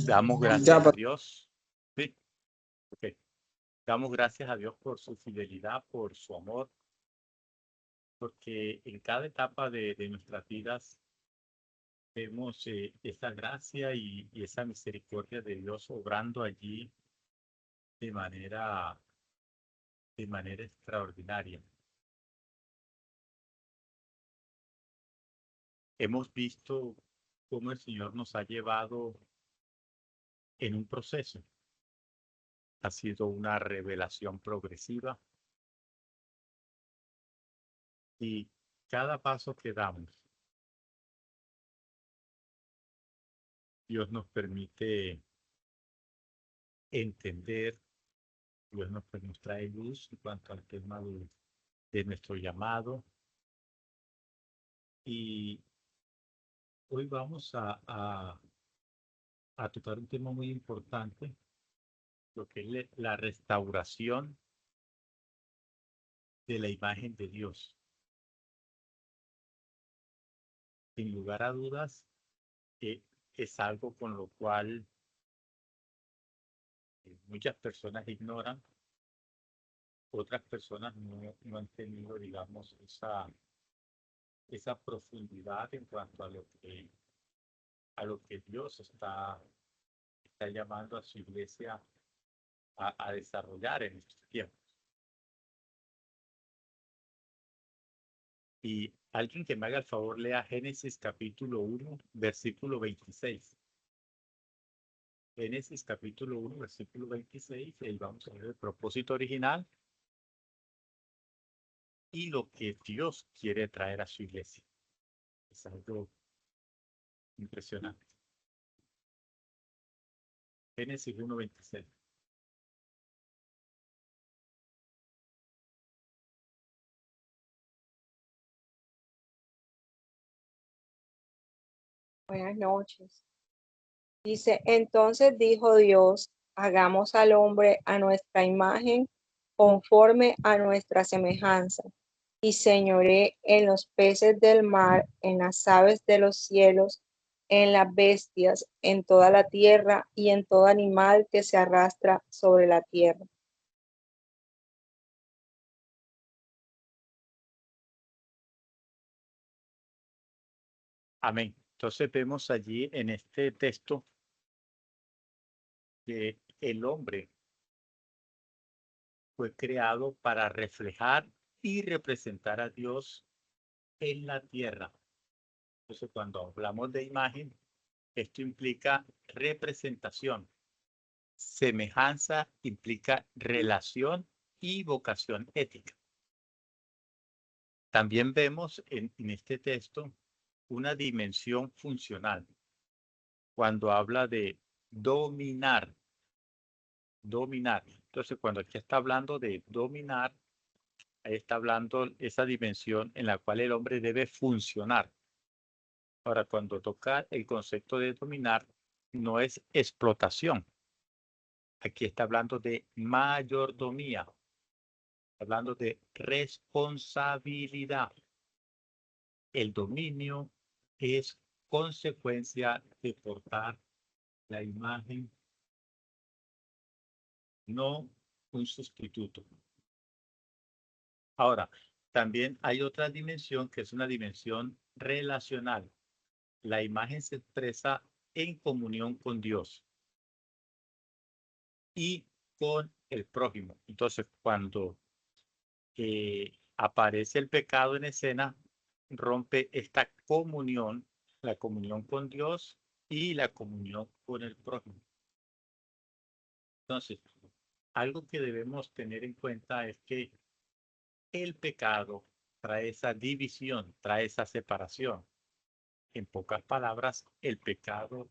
Damos gracias a Dios. Sí, ok. Damos gracias a Dios por su fidelidad, por su amor, porque en cada etapa de nuestras vidas vemos esa gracia y esa misericordia de Dios obrando allí de manera, de manera extraordinaria. Hemos visto cómo el Señor nos ha llevado en un proceso. Ha sido una revelación progresiva y cada paso que damos, Dios nos permite entender, nos trae luz en cuanto al tema de nuestro llamado. Y hoy vamos a tocar un tema muy importante, lo que es la restauración de la imagen de Dios. Sin lugar a dudas, es algo con lo cual muchas personas ignoran, otras personas no han tenido, digamos, esa profundidad en cuanto a lo que Dios está llamando a su iglesia a desarrollar en estos tiempos. Y alguien que me haga el favor lea Génesis capítulo 1, versículo 26. Génesis capítulo 1, versículo 26, y ahí vamos a ver el propósito original y lo que Dios quiere traer a su iglesia. Es algo impresionante. Génesis 1, 26. Buenas noches. Dice, entonces dijo Dios, hagamos al hombre a nuestra imagen, conforme a nuestra semejanza, y señoré en los peces del mar, en las aves de los cielos, en las bestias, en toda la tierra y en todo animal que se arrastra sobre la tierra. Amén. Entonces vemos allí en este texto que el hombre fue creado para reflejar y representar a Dios en la tierra. Entonces, cuando hablamos de imagen, esto implica representación. Semejanza implica relación y vocación ética. También vemos en este texto una dimensión funcional. Cuando habla de dominar. Entonces, cuando aquí está hablando de dominar, ahí está hablando esa dimensión en la cual el hombre debe funcionar. Ahora, cuando toca el concepto de dominar, no es explotación. Aquí está hablando de mayordomía, hablando de responsabilidad. El dominio es consecuencia de portar la imagen, no un sustituto. Ahora, también hay otra dimensión que es una dimensión relacional. La imagen se expresa en comunión con Dios y con el prójimo. Entonces, cuando aparece el pecado en escena, rompe esta comunión, la comunión con Dios y la comunión con el prójimo. Entonces, algo que debemos tener en cuenta es que el pecado trae esa división, trae esa separación. En pocas palabras, el pecado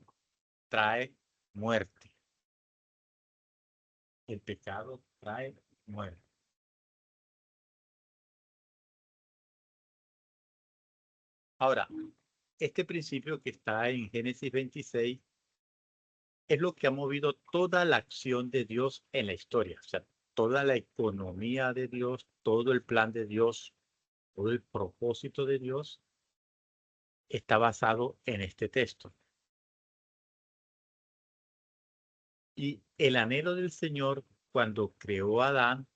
trae muerte. El pecado trae muerte. Ahora, este principio que está en Génesis 26 es lo que ha movido toda la acción de Dios en la historia. O sea, toda la economía de Dios, todo el plan de Dios, todo el propósito de Dios está basado en este texto. Y el anhelo del Señor cuando creó a Adán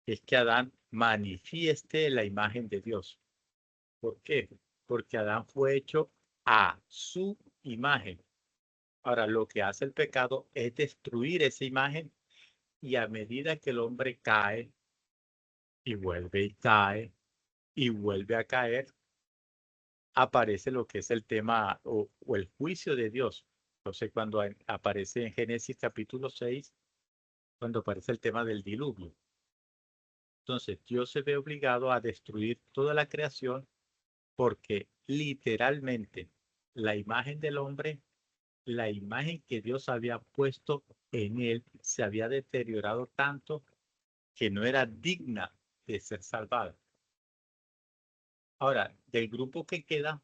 es que Adán manifieste la imagen de Dios. ¿Por qué? Porque Adán fue hecho a su imagen. Ahora, lo que hace el pecado es destruir esa imagen y a medida que el hombre cae y vuelve y cae y vuelve a caer, aparece lo que es el tema o el juicio de Dios. Entonces, cuando aparece en Génesis capítulo 6, cuando aparece el tema del diluvio. Entonces, Dios se ve obligado a destruir toda la creación porque literalmente la imagen del hombre, la imagen que Dios había puesto en él, se había deteriorado tanto que no era digna de ser salvada. Ahora, del grupo que queda,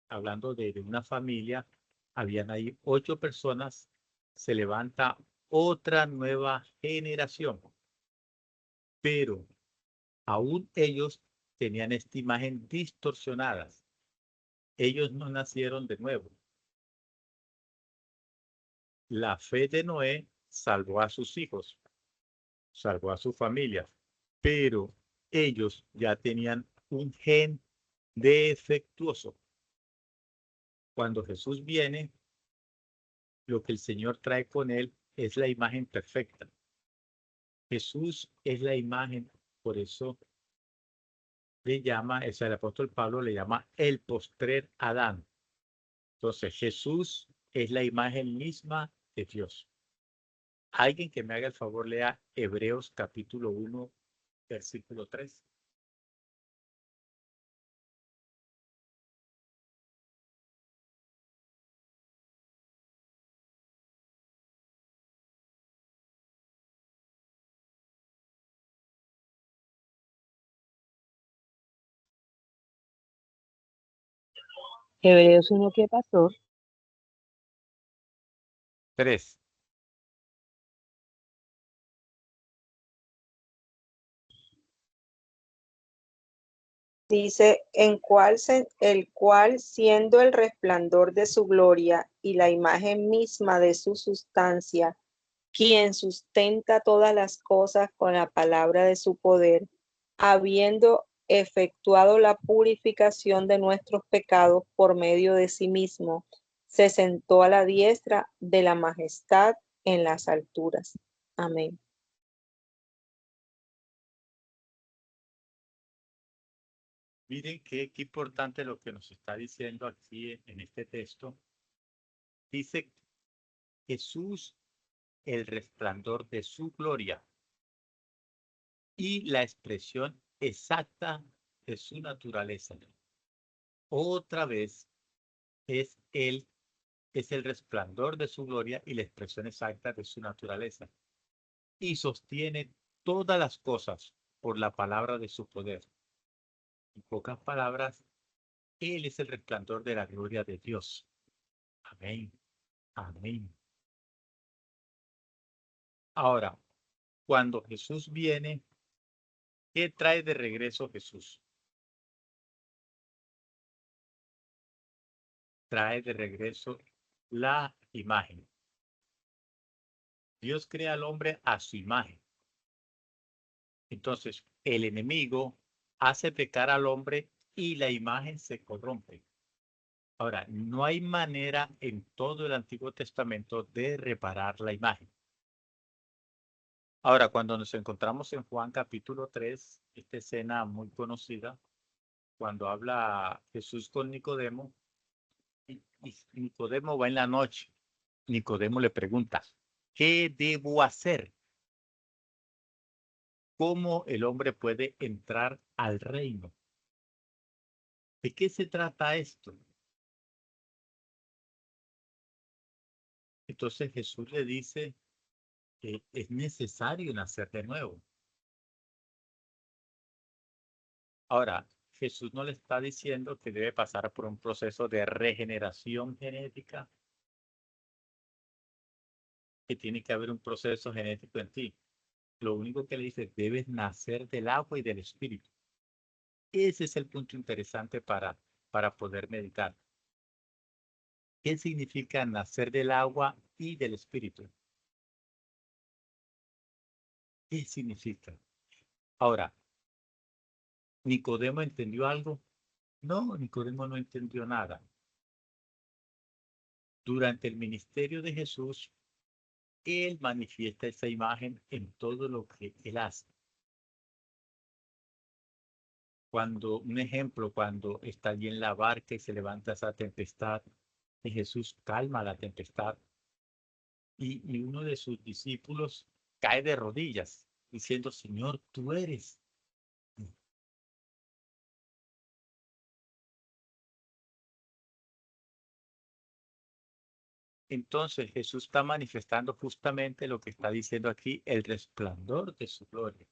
hablando de una familia, habían ahí 8 personas, se levanta otra nueva generación, pero aún ellos tenían esta imagen distorsionada. Ellos no nacieron de nuevo. La fe de Noé salvó a sus hijos, salvó a su familia, pero ellos ya tenían un gen defectuoso. Cuando Jesús viene, lo que el Señor trae con él es la imagen perfecta. Jesús es la imagen, por eso le llama, es el apóstol Pablo le llama el postrer Adán. Entonces Jesús es la imagen misma de Dios. Alguien que me haga el favor lea Hebreos capítulo 1, versículo 3. Hebreos 1, ¿qué pasó? 3. Dice, el cual siendo el resplandor de su gloria y la imagen misma de su sustancia, quien sustenta todas las cosas con la palabra de su poder, habiendo efectuado la purificación de nuestros pecados por medio de sí mismo, se sentó a la diestra de la majestad en las alturas. Amén. Miren qué importante lo que nos está diciendo aquí en este texto. Dice Jesús, el resplandor de su gloria y la expresión exacta de su naturaleza. Otra vez es él, es el resplandor de su gloria y la expresión exacta de su naturaleza. Y sostiene todas las cosas por la palabra de su poder. En pocas palabras, él es el resplandor de la gloria de Dios. Amén. Amén. Ahora, cuando Jesús viene, ¿qué trae de regreso Jesús? Trae de regreso la imagen. Dios crea al hombre a su imagen. Entonces, el enemigo hace pecar al hombre y la imagen se corrompe. Ahora, no hay manera en todo el Antiguo Testamento de reparar la imagen. Ahora, cuando nos encontramos en Juan capítulo 3, esta escena muy conocida, cuando habla Jesús con Nicodemo, y Nicodemo va en la noche. Nicodemo le pregunta, ¿qué debo hacer? ¿Cómo el hombre puede entrar al reino? ¿De qué se trata esto? Entonces Jesús le dice que es necesario nacer de nuevo. Ahora, Jesús no le está diciendo que debe pasar por un proceso de regeneración genética, que tiene que haber un proceso genético en ti. Lo único que le dice, debes nacer del agua y del espíritu. Ese es el punto interesante para poder meditar. ¿Qué significa nacer del agua y del Espíritu. ¿Qué significa? Ahora, ¿Nicodemo entendió algo? No, Nicodemo no entendió nada. Durante el ministerio de Jesús, él manifiesta esa imagen en todo lo que él hace. Cuando, un ejemplo, cuando está allí en la barca y se levanta esa tempestad, y Jesús calma la tempestad, y uno de sus discípulos cae de rodillas, diciendo, Señor, tú eres. Entonces Jesús está manifestando justamente lo que está diciendo aquí, el resplandor de su gloria.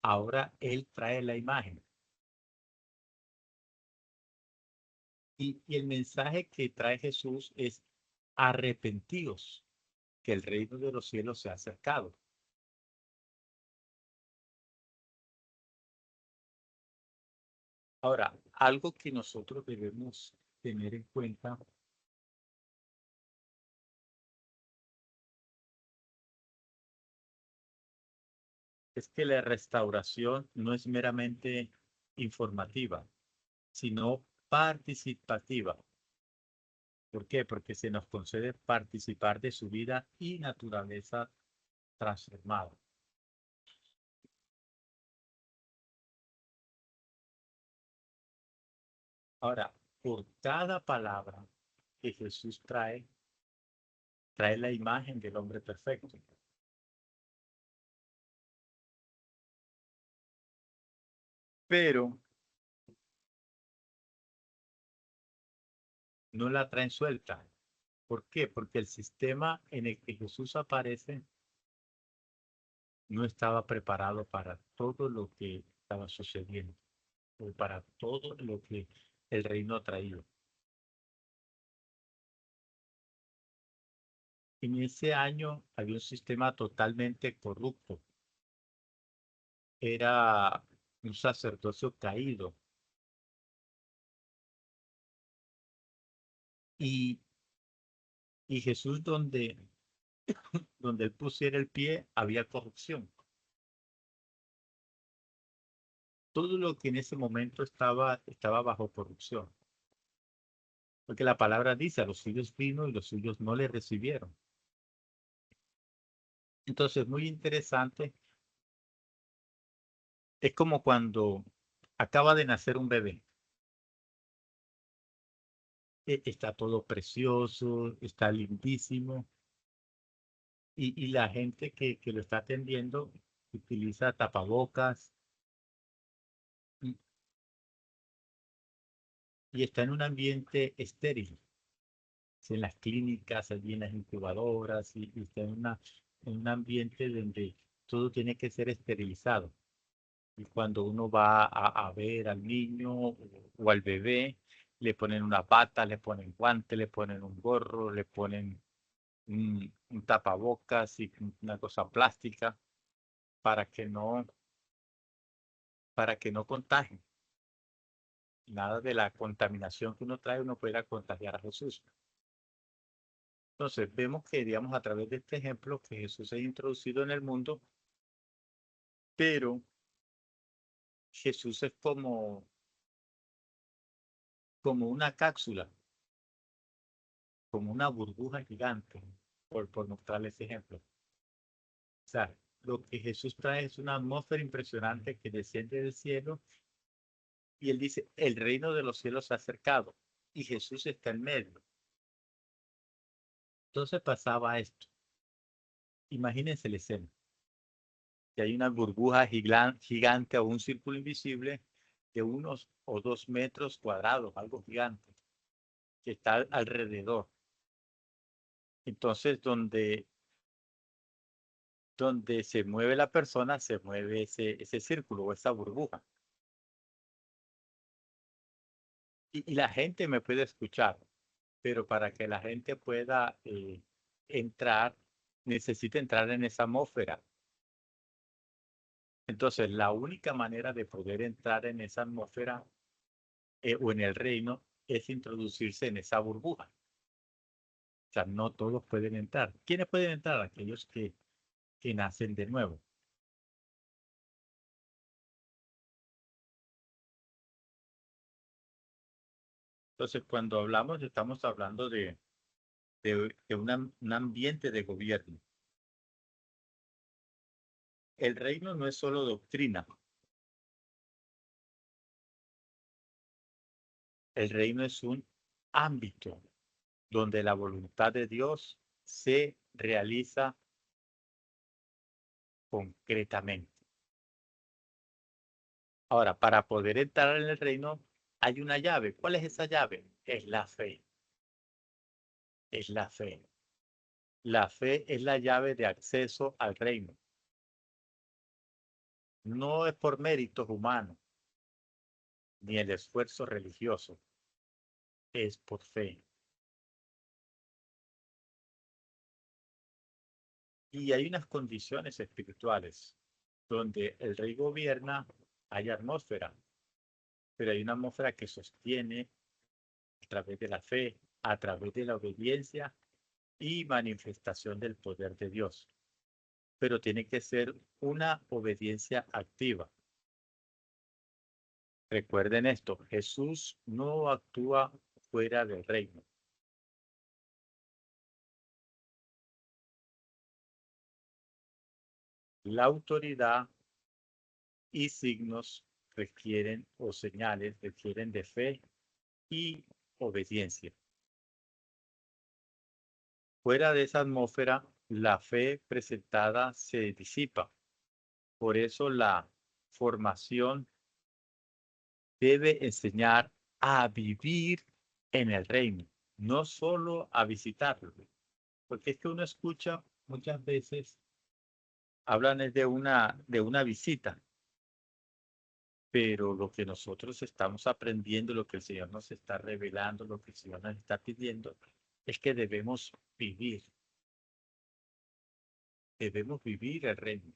Ahora Él trae la imagen. Y el mensaje que trae Jesús es arrepentidos, que el reino de los cielos se ha acercado. Ahora, algo que nosotros debemos tener en cuenta es que la restauración no es meramente informativa, sino participativa. ¿Por qué? Porque se nos concede participar de su vida y naturaleza transformada. Ahora, por cada palabra que Jesús trae, trae la imagen del hombre perfecto. Pero no la traen suelta. ¿Por qué? Porque el sistema en el que Jesús aparece no estaba preparado para todo lo que estaba sucediendo, o para todo lo que el reino ha traído. En ese año había un sistema totalmente corrupto. Era un sacerdocio caído. Y, y Jesús donde él pusiera el pie había corrupción. Todo lo que en ese momento estaba bajo corrupción. Porque la palabra dice, a los suyos vino y los suyos no le recibieron. Entonces, muy interesante. Es como cuando acaba de nacer un bebé. Está todo precioso, está lindísimo. Y la gente que lo está atendiendo utiliza tapabocas y está en un ambiente estéril. En las clínicas, allí en las incubadoras y está en un ambiente donde todo tiene que ser esterilizado. Y cuando uno va a ver al niño o al bebé, le ponen una bata, le ponen guante, le ponen un gorro, le ponen un tapabocas y una cosa plástica para que no contagien. Nada de la contaminación que uno trae, uno pueda contagiar a Jesús. Entonces, vemos que, digamos, a través de este ejemplo, que Jesús se ha introducido en el mundo, pero Jesús es como una cápsula, como una burbuja gigante, por mostrarle ese ejemplo. O sea, lo que Jesús trae es una atmósfera impresionante que desciende del cielo y él dice, el reino de los cielos se ha acercado y Jesús está en medio. Entonces pasaba esto. Imagínense la escena. Que hay una burbuja gigante o un círculo invisible de 1 o 2 metros cuadrados, algo gigante, que está alrededor. Entonces, donde se mueve la persona, se mueve ese círculo o esa burbuja. Y la gente me puede escuchar, pero para que la gente pueda entrar, necesita entrar en esa atmósfera. Entonces, la única manera de poder entrar en esa atmósfera o en el reino es introducirse en esa burbuja. O sea, no todos pueden entrar. ¿Quiénes pueden entrar? Aquellos que nacen de nuevo. Entonces, cuando hablamos, estamos hablando de un ambiente de gobierno. El reino no es solo doctrina. El reino es un ámbito donde la voluntad de Dios se realiza concretamente. Ahora, para poder entrar en el reino hay una llave. ¿Cuál es esa llave? Es la fe. Es la fe. La fe es la llave de acceso al reino. No es por méritos humanos ni el esfuerzo religioso. Es por fe. Y hay unas condiciones espirituales donde el rey gobierna, hay atmósfera, pero hay una atmósfera que sostiene a través de la fe, a través de la obediencia y manifestación del poder de Dios. Pero tiene que ser una obediencia activa. Recuerden esto, Jesús no actúa fuera del reino. La autoridad y signos requieren o señales requieren de fe y obediencia. Fuera de esa atmósfera, la fe presentada se disipa. Por eso la formación debe enseñar a vivir en el reino, no solo a visitarlo. Porque es que uno escucha muchas veces, hablan de una visita, pero lo que nosotros estamos aprendiendo, lo que el Señor nos está revelando, lo que el Señor nos está pidiendo, es que debemos vivir el reino.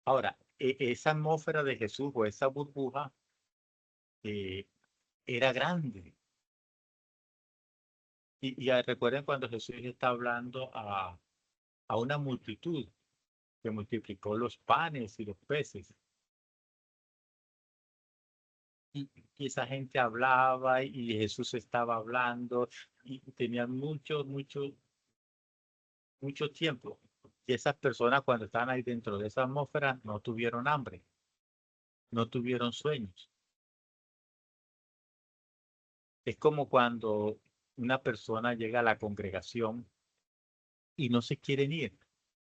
Ahora, esa atmósfera de Jesús o esa burbuja eh, era grande. Y recuerden cuando Jesús está hablando a una multitud que multiplicó los panes y los peces. Y esa gente hablaba y Jesús estaba hablando y tenían mucho tiempo. Y esas personas cuando estaban ahí dentro de esa atmósfera no tuvieron hambre, no tuvieron sueños. Es como cuando una persona llega a la congregación y no se quieren ir.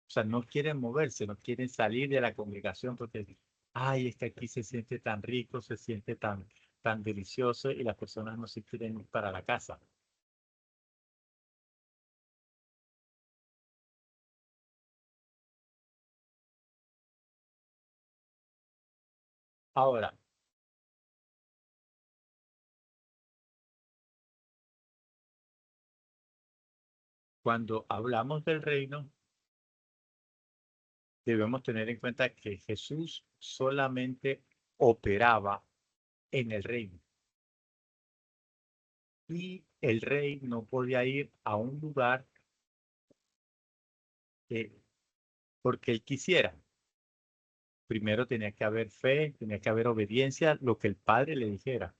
O sea, no quieren moverse, no quieren salir de la congregación porque, ay, es que aquí se siente tan rico, se siente tan delicioso y las personas no se quieren ir para la casa. Ahora, cuando hablamos del reino, debemos tener en cuenta que Jesús solamente operaba en el reino y el rey no podía ir a un lugar porque él quisiera. Primero tenía que haber fe, tenía que haber obediencia, lo que el Padre le dijera.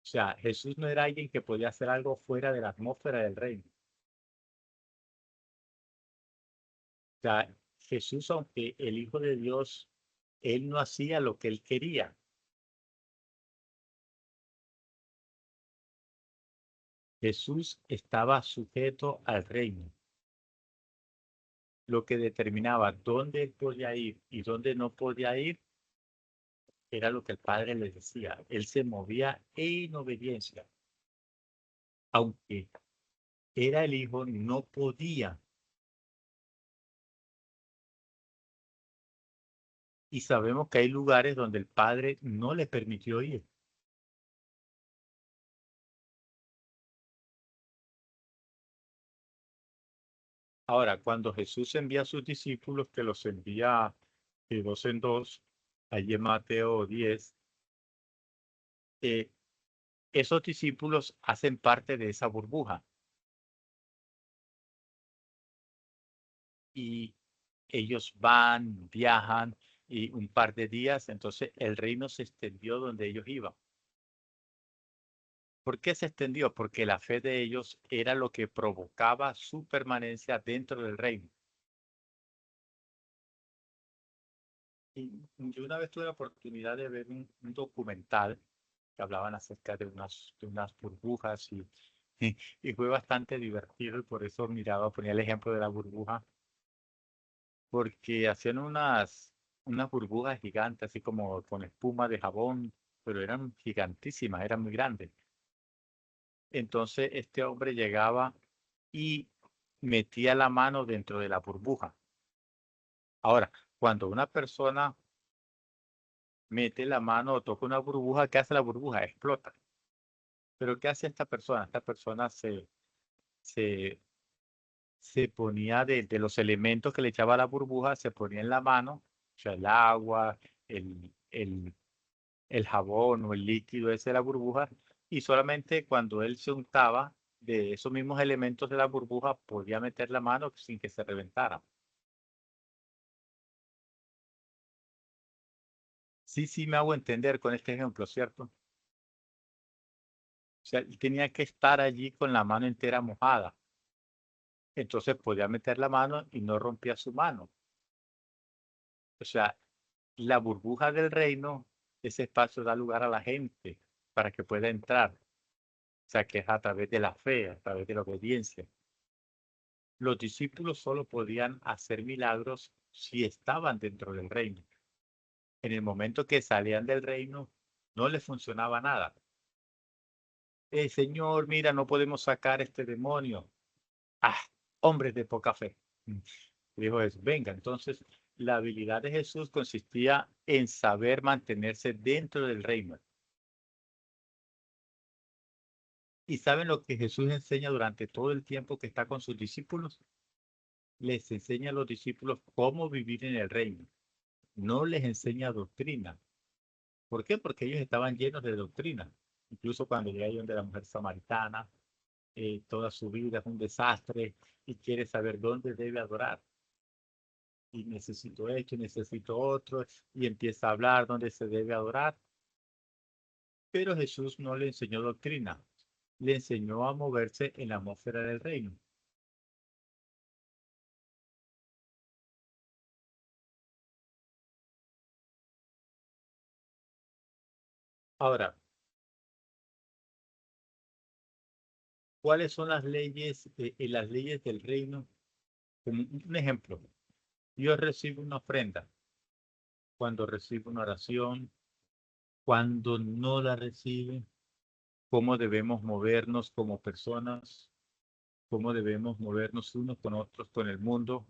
O sea, Jesús no era alguien que podía hacer algo fuera de la atmósfera del reino. O sea, Jesús, aunque el Hijo de Dios, él no hacía lo que él quería. Jesús estaba sujeto al reino. Lo que determinaba dónde él podía ir y dónde no podía ir era lo que el Padre le decía. Él se movía en obediencia. Aunque era el Hijo, no podía. Y sabemos que hay lugares donde el Padre no le permitió ir. Ahora, cuando Jesús envía a sus discípulos, que los envía de dos en dos, allí en Mateo 10, esos discípulos hacen parte de esa burbuja. Y ellos van, viajan y un par de días, entonces el reino se extendió donde ellos iban. ¿Por qué se extendió? Porque la fe de ellos era lo que provocaba su permanencia dentro del reino. Y yo una vez tuve la oportunidad de ver un documental que hablaban acerca de unas burbujas y fue bastante divertido y por eso miraba, ponía el ejemplo de la burbuja, porque hacían unas burbujas gigantes, así como con espuma de jabón, pero eran gigantísimas, eran muy grandes. Entonces este hombre llegaba y metía la mano dentro de la burbuja. Ahora, cuando una persona mete la mano o toca una burbuja, ¿qué hace la burbuja? Explota. Pero ¿qué hace esta persona? Esta persona se, se ponía de los elementos que le echaba la burbuja, se ponía en la mano, o sea, el agua, el jabón o el líquido ese de la burbuja, y solamente cuando él se untaba de esos mismos elementos de la burbuja podía meter la mano sin que se reventara. Sí, sí, me hago entender con este ejemplo, ¿cierto? O sea, él tenía que estar allí con la mano entera mojada. Entonces podía meter la mano y no rompía su mano. O sea, la burbuja del reino, ese espacio da lugar a la gente para que pueda entrar. O sea, que es a través de la fe, a través de la obediencia. Los discípulos solo podían hacer milagros si estaban dentro del reino. En el momento que salían del reino, no les funcionaba nada. Señor, mira, no podemos sacar este demonio. Ah, hombres de poca fe. Dijo eso, venga, entonces la habilidad de Jesús consistía en saber mantenerse dentro del reino. ¿Y saben lo que Jesús enseña durante todo el tiempo que está con sus discípulos? Les enseña a los discípulos cómo vivir en el reino. No les enseña doctrina. ¿Por qué? Porque ellos estaban llenos de doctrina. Incluso cuando llega ahí donde la mujer samaritana, toda su vida es un desastre y quiere saber dónde debe adorar. Y necesito esto, necesito otro, y empieza a hablar dónde se debe adorar. Pero Jesús no le enseñó doctrina, le enseñó a moverse en la atmósfera del reino. Ahora, ¿cuáles son las leyes del reino? Como un ejemplo, yo recibo una ofrenda, cuando recibo una oración, cuando no la recibe, cómo debemos movernos como personas, cómo debemos movernos unos con otros, con el mundo.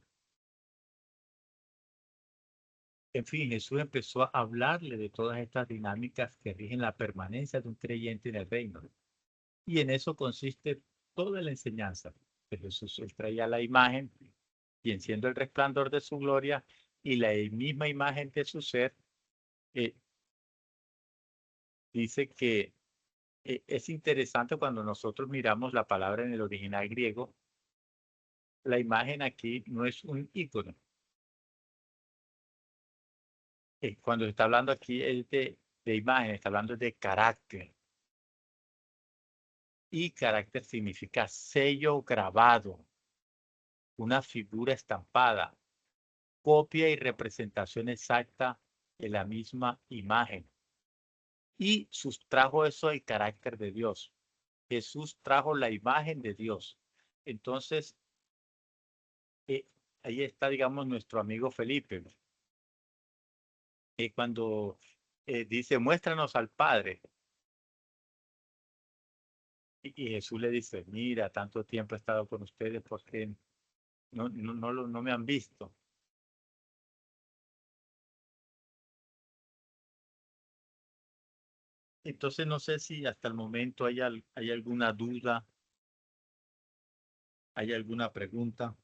En fin, Jesús empezó a hablarle de todas estas dinámicas que rigen la permanencia de un creyente en el reino. Y en eso consiste toda la enseñanza de Jesús. Él traía la imagen, quien siendo el resplandor de su gloria y la misma imagen de su ser, eh, dice que es interesante cuando nosotros miramos la palabra en el original griego, la imagen aquí no es un ícono. Cuando se está hablando aquí es de imagen, está hablando de carácter. Y carácter significa sello grabado, una figura estampada, copia y representación exacta de la misma imagen. Y sustrajo eso el carácter de Dios. Jesús trajo la imagen de Dios. Entonces, eh, ahí está, digamos, nuestro amigo Felipe. Cuando dice, muéstranos al Padre. Y Jesús le dice, mira, tanto tiempo he estado con ustedes porque no me han visto. Entonces no sé si hasta el momento hay alguna duda, hay alguna pregunta.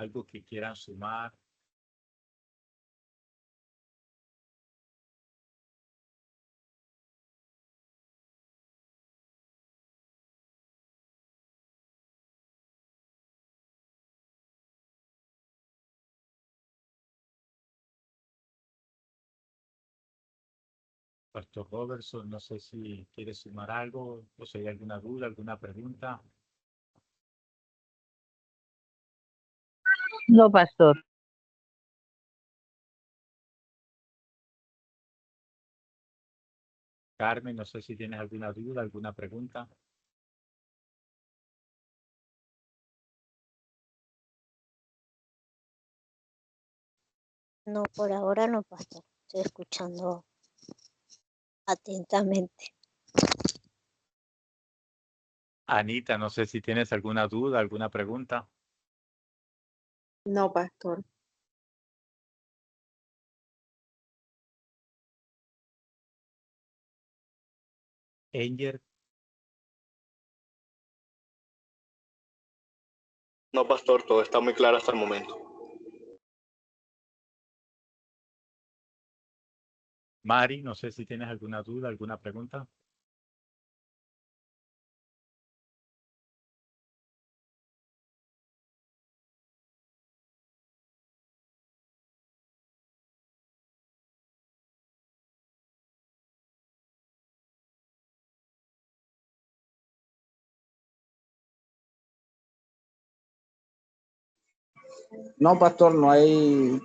algo que quieran sumar. Pastor Robertson, no sé si quiere sumar algo o si hay alguna duda, alguna pregunta. No, pastor. Carmen, no sé si tienes alguna duda, alguna pregunta. No, por ahora no, pastor. Estoy escuchando atentamente. Anita, no sé si tienes alguna duda, alguna pregunta. No, pastor. Enger, No, pastor, todo está muy claro hasta el momento. Mari, no sé si tienes alguna duda, alguna pregunta. No, pastor, no hay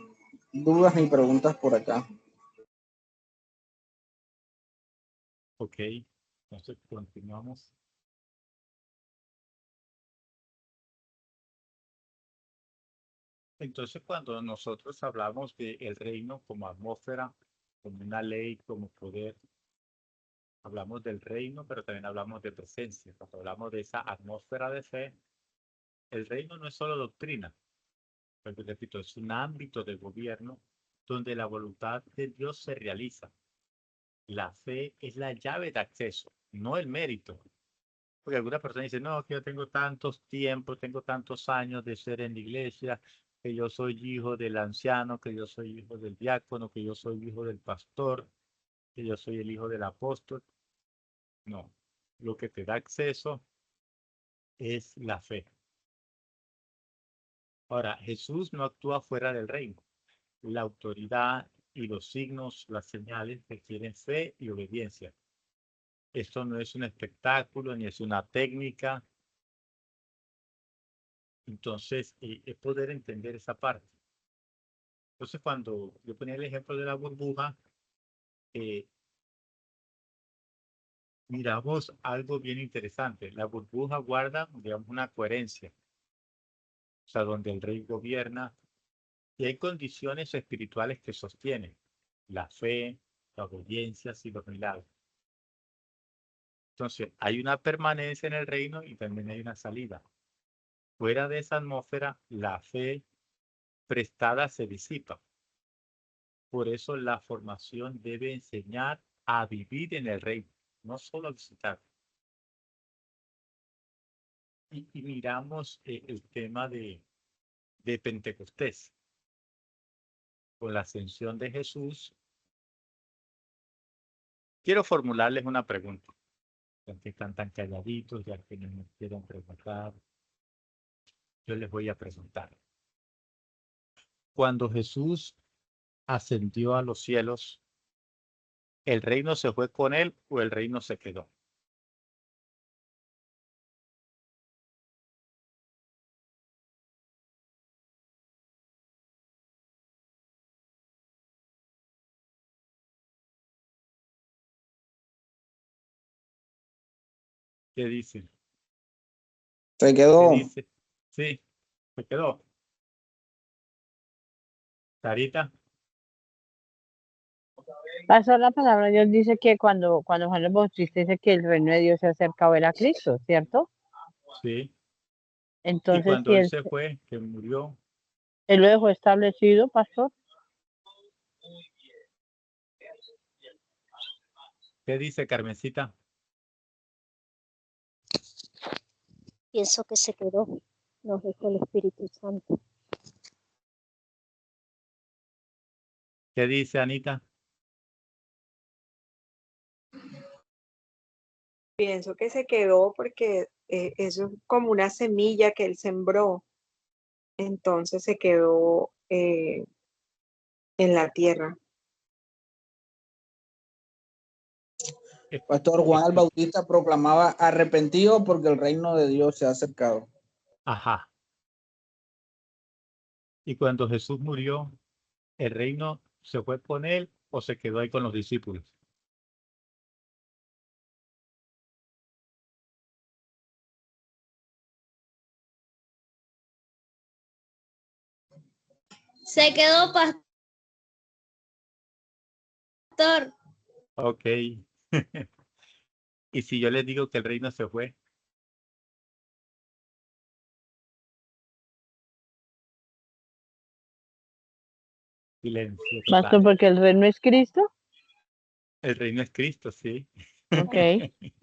dudas ni preguntas por acá. Ok, entonces continuamos. Entonces, cuando nosotros hablamos del reino como atmósfera, como una ley, como poder, hablamos del reino, pero también hablamos de presencia. Cuando hablamos de esa atmósfera de fe, el reino no es solo doctrina, porque repito, es un ámbito de gobierno donde la voluntad de Dios se realiza. La fe es la llave de acceso, no el mérito. Porque alguna persona dice, no, que yo tengo tantos tiempos, tengo tantos años de ser en la iglesia, que yo soy hijo del anciano, que yo soy hijo del diácono, que yo soy hijo del pastor, que yo soy el hijo del apóstol. No, lo que te da acceso es la fe. Ahora, Jesús no actúa fuera del reino. La autoridad y los signos, las señales requieren fe y obediencia. Esto no es un espectáculo ni es una técnica. Entonces, es poder entender esa parte. Entonces, cuando yo ponía el ejemplo de la burbuja, miramos algo bien interesante. La burbuja guarda, digamos, una coherencia. O sea, donde el rey gobierna y hay condiciones espirituales que sostienen la fe, la obediencia y los milagros. Entonces, hay una permanencia en el reino y también hay una salida. Fuera de esa atmósfera, la fe prestada se disipa. Por eso la formación debe enseñar a vivir en el reino, no solo a visitar. Y miramos el tema de Pentecostés. Con la ascensión de Jesús, quiero formularles una pregunta. Ya que están tan calladitos, ya que no me quieren preguntar, yo les voy a preguntar. Cuando Jesús ascendió a los cielos, ¿el reino se fue con él o el reino se quedó? ¿Qué dicen? Se ¿Qué quedó. dice? Sí, se quedó. Sarita, Pastor, la palabra de Dios dice que cuando Juan el Bautista dice que el reino de Dios se acerca a ver a Cristo, ¿cierto? sí. Y Entonces, cuando si él se fue, que murió, él lo dejó establecido, pastor, ¿qué dice Carmencita? Pienso que se quedó. Nos dejó el Espíritu Santo. ¿Qué dice Anita? Pienso que se quedó porque eso es como una semilla que él sembró, entonces se quedó en la tierra. Pastor Juan el Bautista proclamaba arrepentido porque el reino de Dios se ha acercado. Ajá. Y cuando Jesús murió, ¿el reino se fue con él o se quedó ahí con los discípulos? Se quedó, pastor. Ok. Y si yo les digo que el reino se fue, silencio Pastor, total. porque el reino es Cristo. El reino es Cristo, sí. Ok.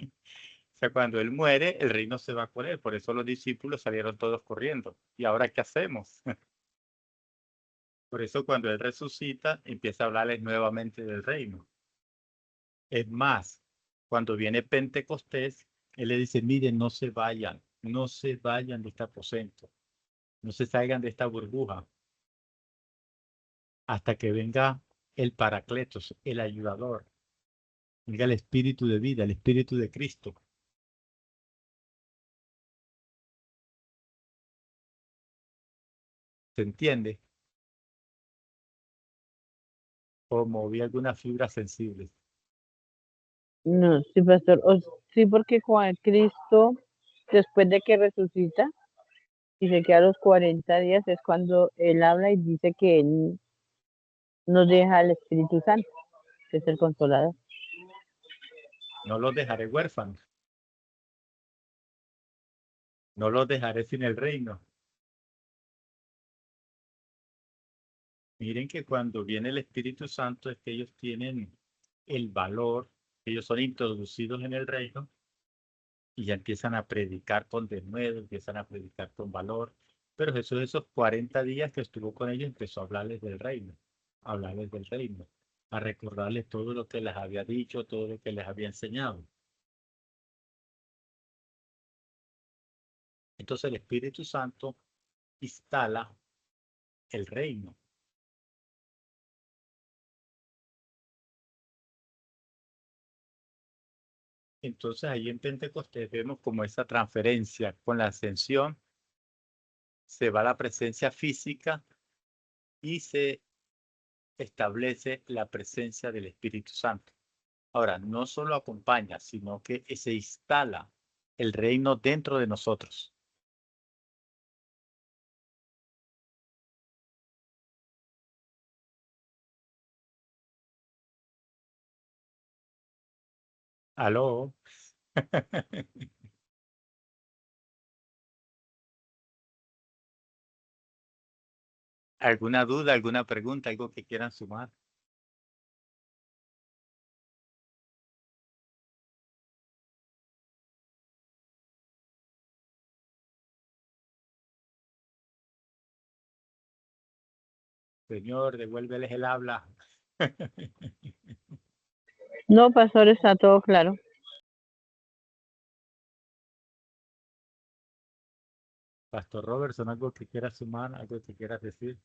O sea, cuando él muere, el reino se va con él. Por eso los discípulos salieron todos corriendo. ¿Y ahora qué hacemos? Por eso cuando él resucita, empieza a hablarles nuevamente del reino. Es más, cuando viene Pentecostés, él le dice, miren, no se vayan de este aposento, no se salgan de esta burbuja, hasta que venga el Paracletos, el ayudador, venga el Espíritu de vida, el Espíritu de Cristo. ¿Se entiende? O moví algunas fibras sensibles. No, sí, pastor. Sí, porque Juan Cristo, después de que resucita y se queda los 40 días, es cuando él habla y dice que él nos deja el Espíritu Santo, que es el consolador. No los dejaré huérfanos. No los dejaré sin el reino. Miren que cuando viene el Espíritu Santo es que ellos tienen el valor, ellos son introducidos en el reino y ya empiezan a predicar con denuedo, empiezan a predicar con valor. Pero Jesús esos 40 días que estuvo con ellos empezó a hablarles del reino, a hablarles del reino, a recordarles todo lo que les había dicho, todo lo que les había enseñado. Entonces el Espíritu Santo instala el reino. Entonces ahí en Pentecostés vemos como esa transferencia con la ascensión se va la presencia física y se establece la presencia del Espíritu Santo. Ahora, no solo acompaña, sino que se instala el reino dentro de nosotros. ¿Aló? ¿Alguna duda, alguna pregunta, algo que quieran sumar? Señor, devuélveles el habla. No, pastor, está todo claro. Pastor Robertson, algo que quieras sumar, algo que quieras decir.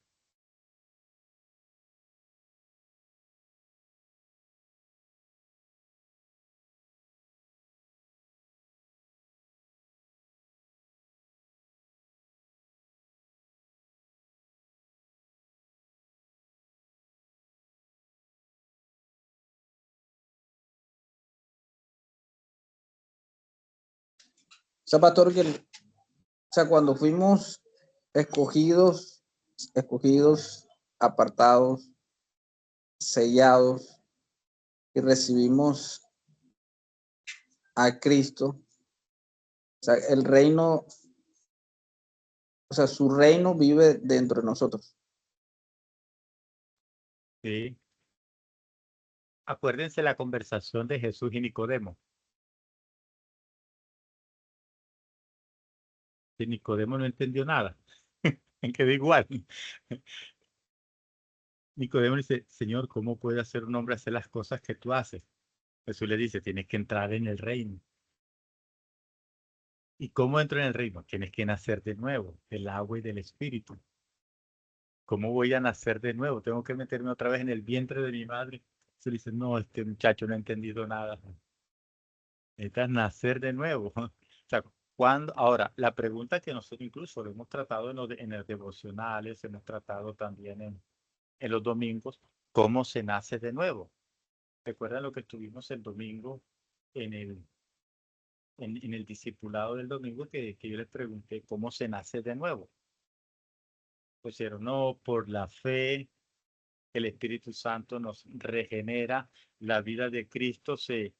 O sea, pastor, que, o sea, cuando fuimos escogidos, apartados, sellados y recibimos a Cristo, o sea, el reino, o sea, su reino vive dentro de nosotros. Sí. Acuérdense la conversación de Jesús y Nicodemo. Que Nicodemo no entendió nada. Quedó igual. Nicodemo dice, Señor, ¿cómo puede hacer un hombre hacer las cosas que tú haces? Jesús le dice, tienes que entrar en el reino. ¿Y cómo entro en el reino? Tienes que nacer de nuevo, del agua y del espíritu. ¿Cómo voy a nacer de nuevo? Tengo que meterme otra vez en el vientre de mi madre. Se dice, no, este muchacho no ha entendido nada. Necesitas nacer de nuevo. O sea, cuando, ahora, la pregunta que nosotros incluso lo hemos tratado en los devocionales, hemos tratado también en los domingos, ¿cómo se nace de nuevo? ¿Recuerdan lo que estuvimos el domingo en en el discipulado del domingo que yo les pregunté cómo se nace de nuevo? Pusieron, no, por la fe, el Espíritu Santo nos regenera, la vida de Cristo se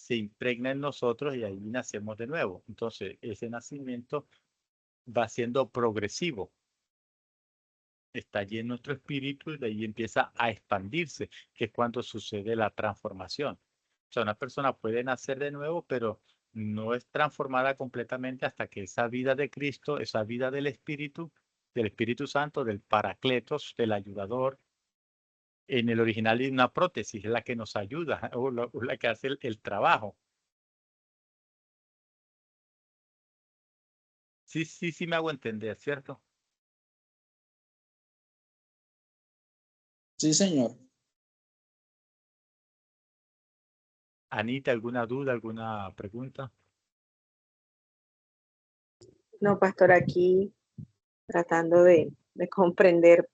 impregna en nosotros y ahí nacemos de nuevo. Entonces, ese nacimiento va siendo progresivo. Está allí en nuestro espíritu y de ahí empieza a expandirse, que es cuando sucede la transformación. O sea, una persona puede nacer de nuevo, pero no es transformada completamente hasta que esa vida de Cristo, esa vida del Espíritu Santo, del Paracletos, del ayudador, en el original es una prótesis, es la que nos ayuda o la que hace el trabajo. Sí, sí, sí me hago entender, ¿cierto? Sí, señor. Anita, ¿alguna duda, alguna pregunta? No, pastor, aquí tratando de comprender.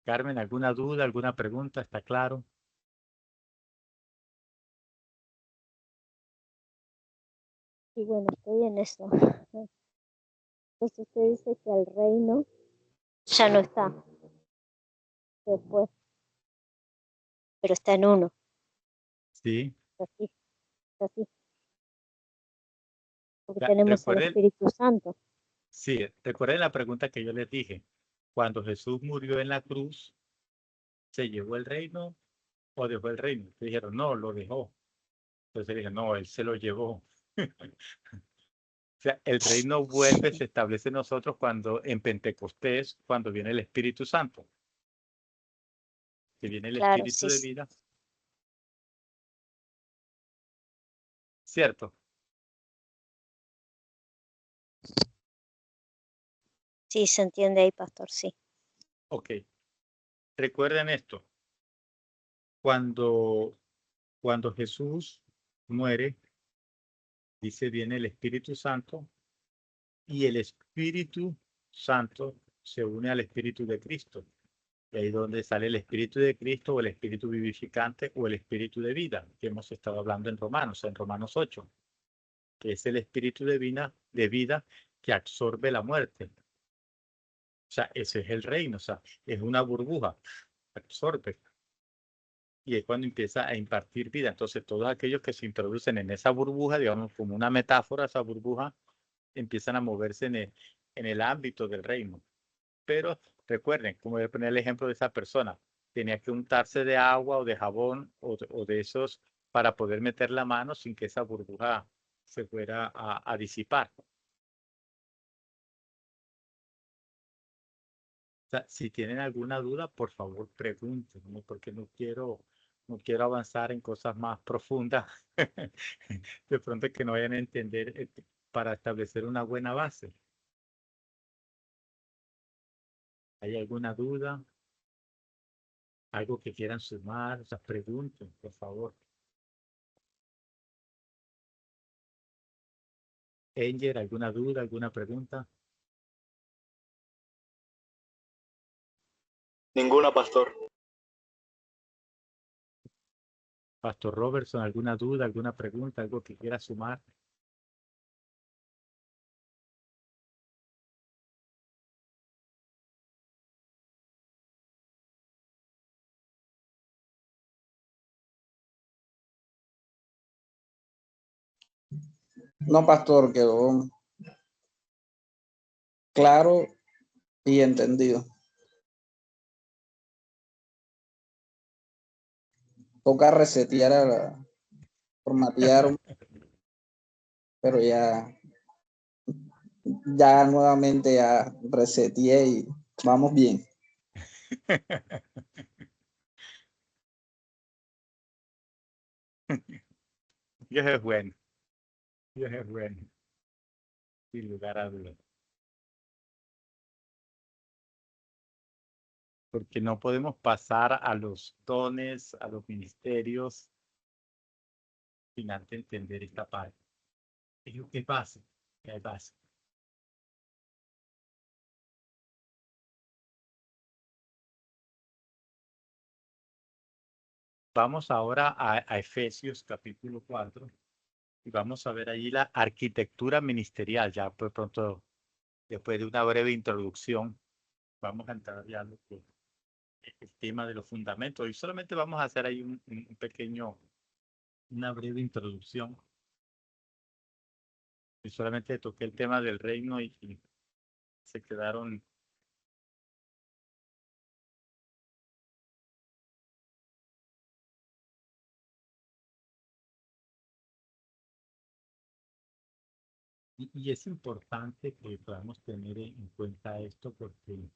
Carmen, ¿alguna duda, alguna pregunta? ¿Está claro? Y bueno, estoy en esto. Entonces usted dice que el reino ya no está después, pero está en uno. Sí. Está así, está así. Porque tenemos el Recuerden, Espíritu Santo. sí, recuerden la pregunta que yo les dije. Cuando Jesús murió en la cruz, ¿se llevó el reino o dejó el reino? Dijeron, no, lo dejó. Entonces dije, no, él se lo llevó. O sea, el reino vuelve, se establece en nosotros cuando en Pentecostés, cuando viene el Espíritu Santo, que viene el Claro, Espíritu sí, de vida, ¿cierto? sí, se entiende ahí, pastor, sí. Ok. Recuerden esto. Cuando, cuando Jesús muere, dice, viene el Espíritu Santo y el Espíritu Santo se une al Espíritu de Cristo. Y ahí es donde sale el Espíritu de Cristo o el Espíritu vivificante o el Espíritu de vida, que hemos estado hablando en Romanos 8, que es el Espíritu de vida que absorbe la muerte. O sea, ese es el reino, o sea, es una burbuja, absorbe. Y es cuando empieza a impartir vida. Entonces, todos aquellos que se introducen en esa burbuja, digamos, como una metáfora, esa burbuja, empiezan a moverse en el ámbito del reino. Pero recuerden, como voy a poner el ejemplo de esa persona, tenía que untarse de agua o de jabón o de esos para poder meter la mano sin que esa burbuja se fuera a disipar. O sea, si tienen alguna duda, por favor pregunten, ¿no? Porque no quiero avanzar en cosas más profundas. De pronto que no vayan a entender para establecer una buena base. ¿Hay alguna duda? ¿Algo que quieran sumar? O sea, pregunten, por favor. Enger, ¿alguna duda, alguna pregunta? Ninguna, pastor. Pastor Robertson, ¿alguna duda, alguna pregunta, algo que quiera sumar? No, pastor, quedó claro y entendido. Toca resetear, formatear, pero ya ya nuevamente ya reseteé y vamos bien. Dios es bueno. Dios es bueno. Sin lugar a dudas. Porque no podemos pasar a los dones, a los ministerios, sin antes entender esta parte. ¿Qué pasa? ¿Qué pasa? Vamos ahora a Efesios capítulo 4 y vamos a ver allí la arquitectura ministerial. Ya por pronto, después de una breve introducción, vamos a entrar ya en el tema de los fundamentos. Y solamente vamos a hacer ahí una breve introducción. Y solamente toqué el tema del reino y se quedaron. Y es importante que podamos tener en cuenta esto porque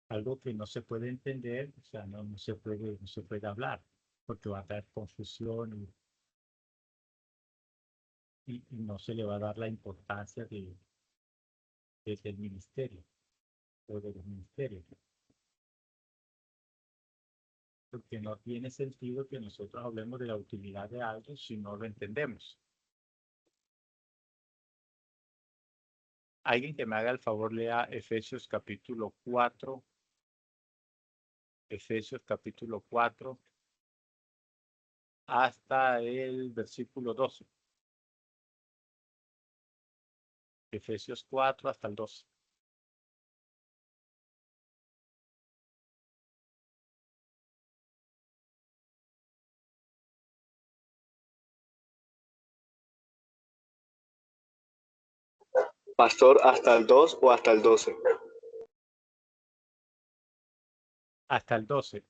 algo que no se puede entender, o sea, no se puede hablar, porque va a dar confusión y no se le va a dar la importancia del ministerio o de los ministerios. Porque no tiene sentido que nosotros hablemos de la utilidad de algo si no lo entendemos. Alguien que me haga el favor lea Efesios capítulo 4. Efesios capítulo 4 hasta el versículo 12. Efesios 4 hasta el 12. Pastor, ¿hasta el 2 o hasta el 12? Hasta el 12.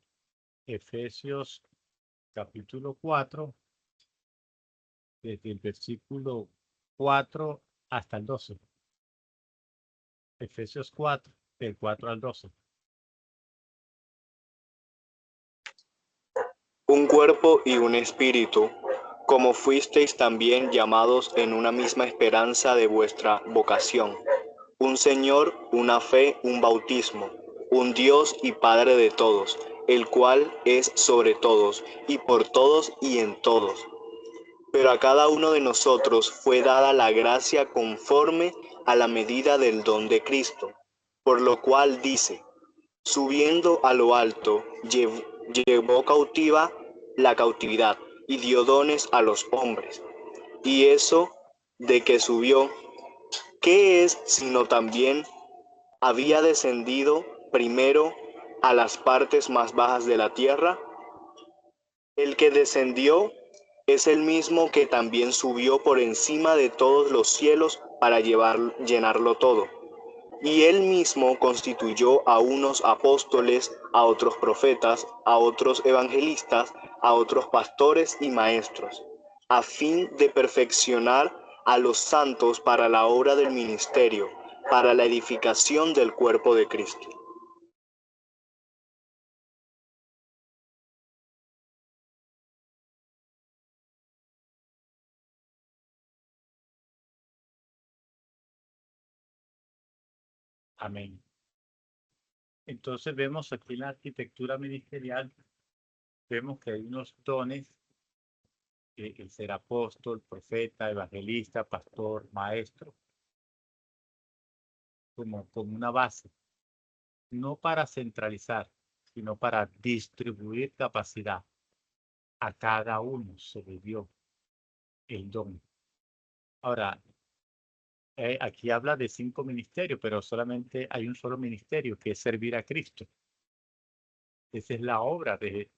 Efesios capítulo 4, desde el versículo 4 hasta el 12. Efesios 4, del 4 al 12. Un cuerpo y un espíritu, como fuisteis también llamados en una misma esperanza de vuestra vocación. Un Señor, una fe, un bautismo, un Dios y Padre de todos, el cual es sobre todos, y por todos y en todos. Pero a cada uno de nosotros fue dada la gracia conforme a la medida del don de Cristo, por lo cual dice, subiendo a lo alto, llevó cautiva la cautividad y dio dones a los hombres. Y eso de que subió, ¿qué es sino también había descendido primero a las partes más bajas de la tierra? El que descendió es el mismo que también subió por encima de todos los cielos para llenarlo todo. Y él mismo constituyó a unos apóstoles, a otros profetas, a otros evangelistas, a otros pastores y maestros, a fin de perfeccionar a los santos para la obra del ministerio, para la edificación del cuerpo de Cristo. Amén. Entonces vemos aquí en la arquitectura ministerial, vemos que hay unos dones, el ser apóstol, profeta, evangelista, pastor, maestro, como una base, no para centralizar, sino para distribuir capacidad. A cada uno se le dio el don. Ahora, aquí habla de 5 ministerios, pero solamente hay un solo ministerio, que es servir a Cristo. Esa es la obra del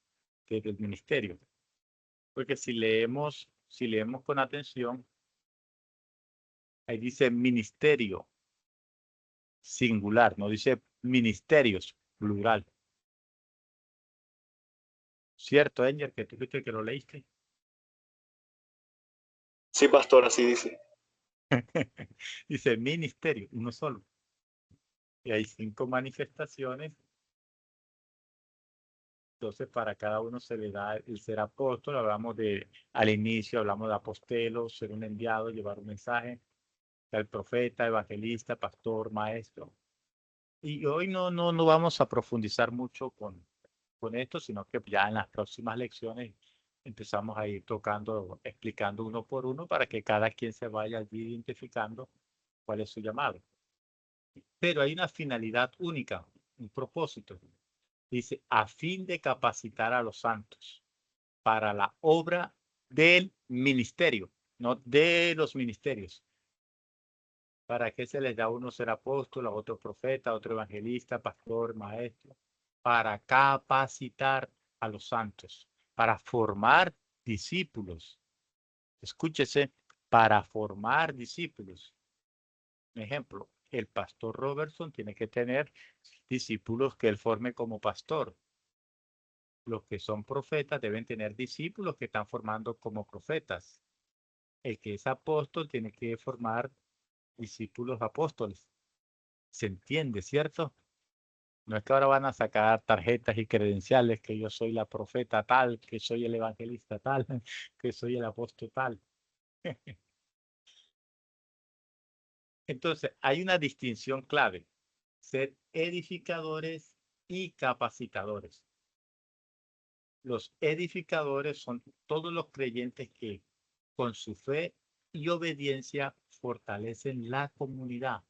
ministerio. Porque si leemos con atención, ahí dice ministerio singular, no dice ministerios plural. ¿Cierto, Enger, que tú fuiste que lo leíste? Sí, pastor, así dice. Dice ministerio, uno solo. Y hay 5 manifestaciones. Entonces, para cada uno se le da el ser apóstol. Hablamos al inicio, hablamos de apostelo, ser un enviado, llevar un mensaje. El profeta, evangelista, pastor, maestro. Y hoy no vamos a profundizar mucho con esto, sino que ya en las próximas lecciones empezamos a ir tocando, explicando uno por uno para que cada quien se vaya allí identificando cuál es su llamado. Pero hay una finalidad única, un propósito. Dice, a fin de capacitar a los santos para la obra del ministerio, no de los ministerios. ¿Para qué se les da a uno ser apóstol, a otro profeta, a otro evangelista, pastor, maestro? Para capacitar a los santos, para formar discípulos. Escúchese, para formar discípulos. Un ejemplo, el pastor Robertson tiene que tener discípulos que él forme como pastor. Los que son profetas deben tener discípulos que están formando como profetas. El que es apóstol tiene que formar discípulos apóstoles. ¿Se entiende, cierto? No es que ahora van a sacar tarjetas y credenciales que yo soy la profeta tal, que soy el evangelista tal, que soy el apóstol tal. Entonces, hay una distinción clave. Ser edificadores y capacitadores. Los edificadores son todos los creyentes que con su fe y obediencia fortalecen la comunidad.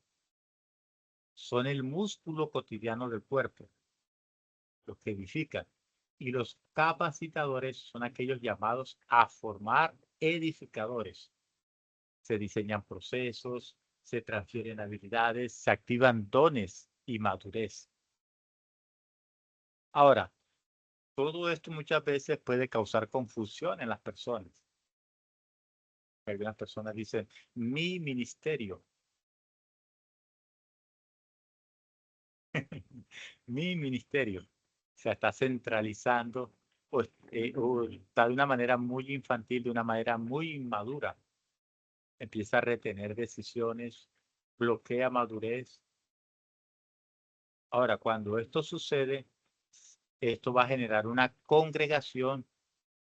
Son el músculo cotidiano del cuerpo, los que edifican. Y los capacitadores son aquellos llamados a formar edificadores. Se diseñan procesos, se transfieren habilidades, se activan dones y madurez. Ahora, todo esto muchas veces puede causar confusión en las personas. Algunas personas dicen, mi ministerio, mi ministerio, se está centralizando o está de una manera muy infantil, de una manera muy inmadura. Empieza a retener decisiones, bloquea madurez. Ahora, cuando esto sucede, esto va a generar una congregación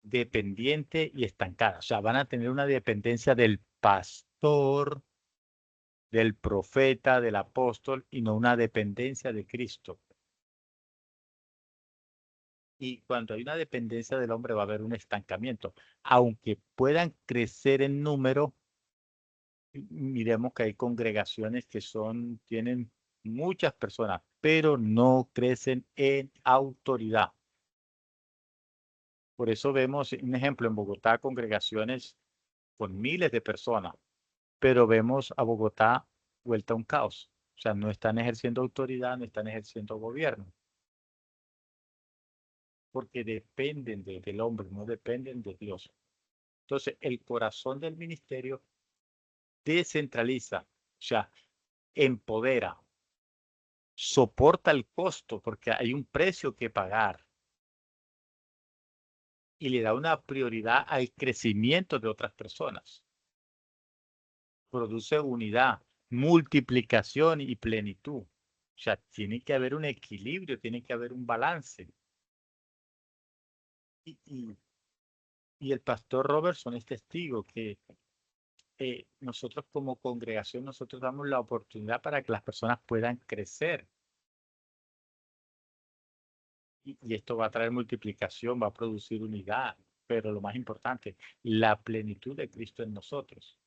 dependiente y estancada. O sea, van a tener una dependencia del pastor, del profeta, del apóstol y no una dependencia de Cristo. Y cuando hay una dependencia del hombre va a haber un estancamiento. Aunque puedan crecer en número, miremos que hay congregaciones que tienen muchas personas, pero no crecen en autoridad. Por eso vemos un ejemplo en Bogotá, congregaciones con miles de personas, pero vemos a Bogotá vuelta a un caos. O sea, no están ejerciendo autoridad, no están ejerciendo gobierno, porque dependen del hombre, no dependen de Dios. Entonces, el corazón del ministerio descentraliza, o sea, empodera, soporta el costo, porque hay un precio que pagar y le da una prioridad al crecimiento de otras personas. Produce unidad, multiplicación y plenitud. O sea, tiene que haber un equilibrio, tiene que haber un balance. Y el pastor Robertson es testigo que nosotros como congregación, nosotros damos la oportunidad para que las personas puedan crecer. Y esto va a traer multiplicación, va a producir unidad, pero lo más importante, la plenitud de Cristo en nosotros.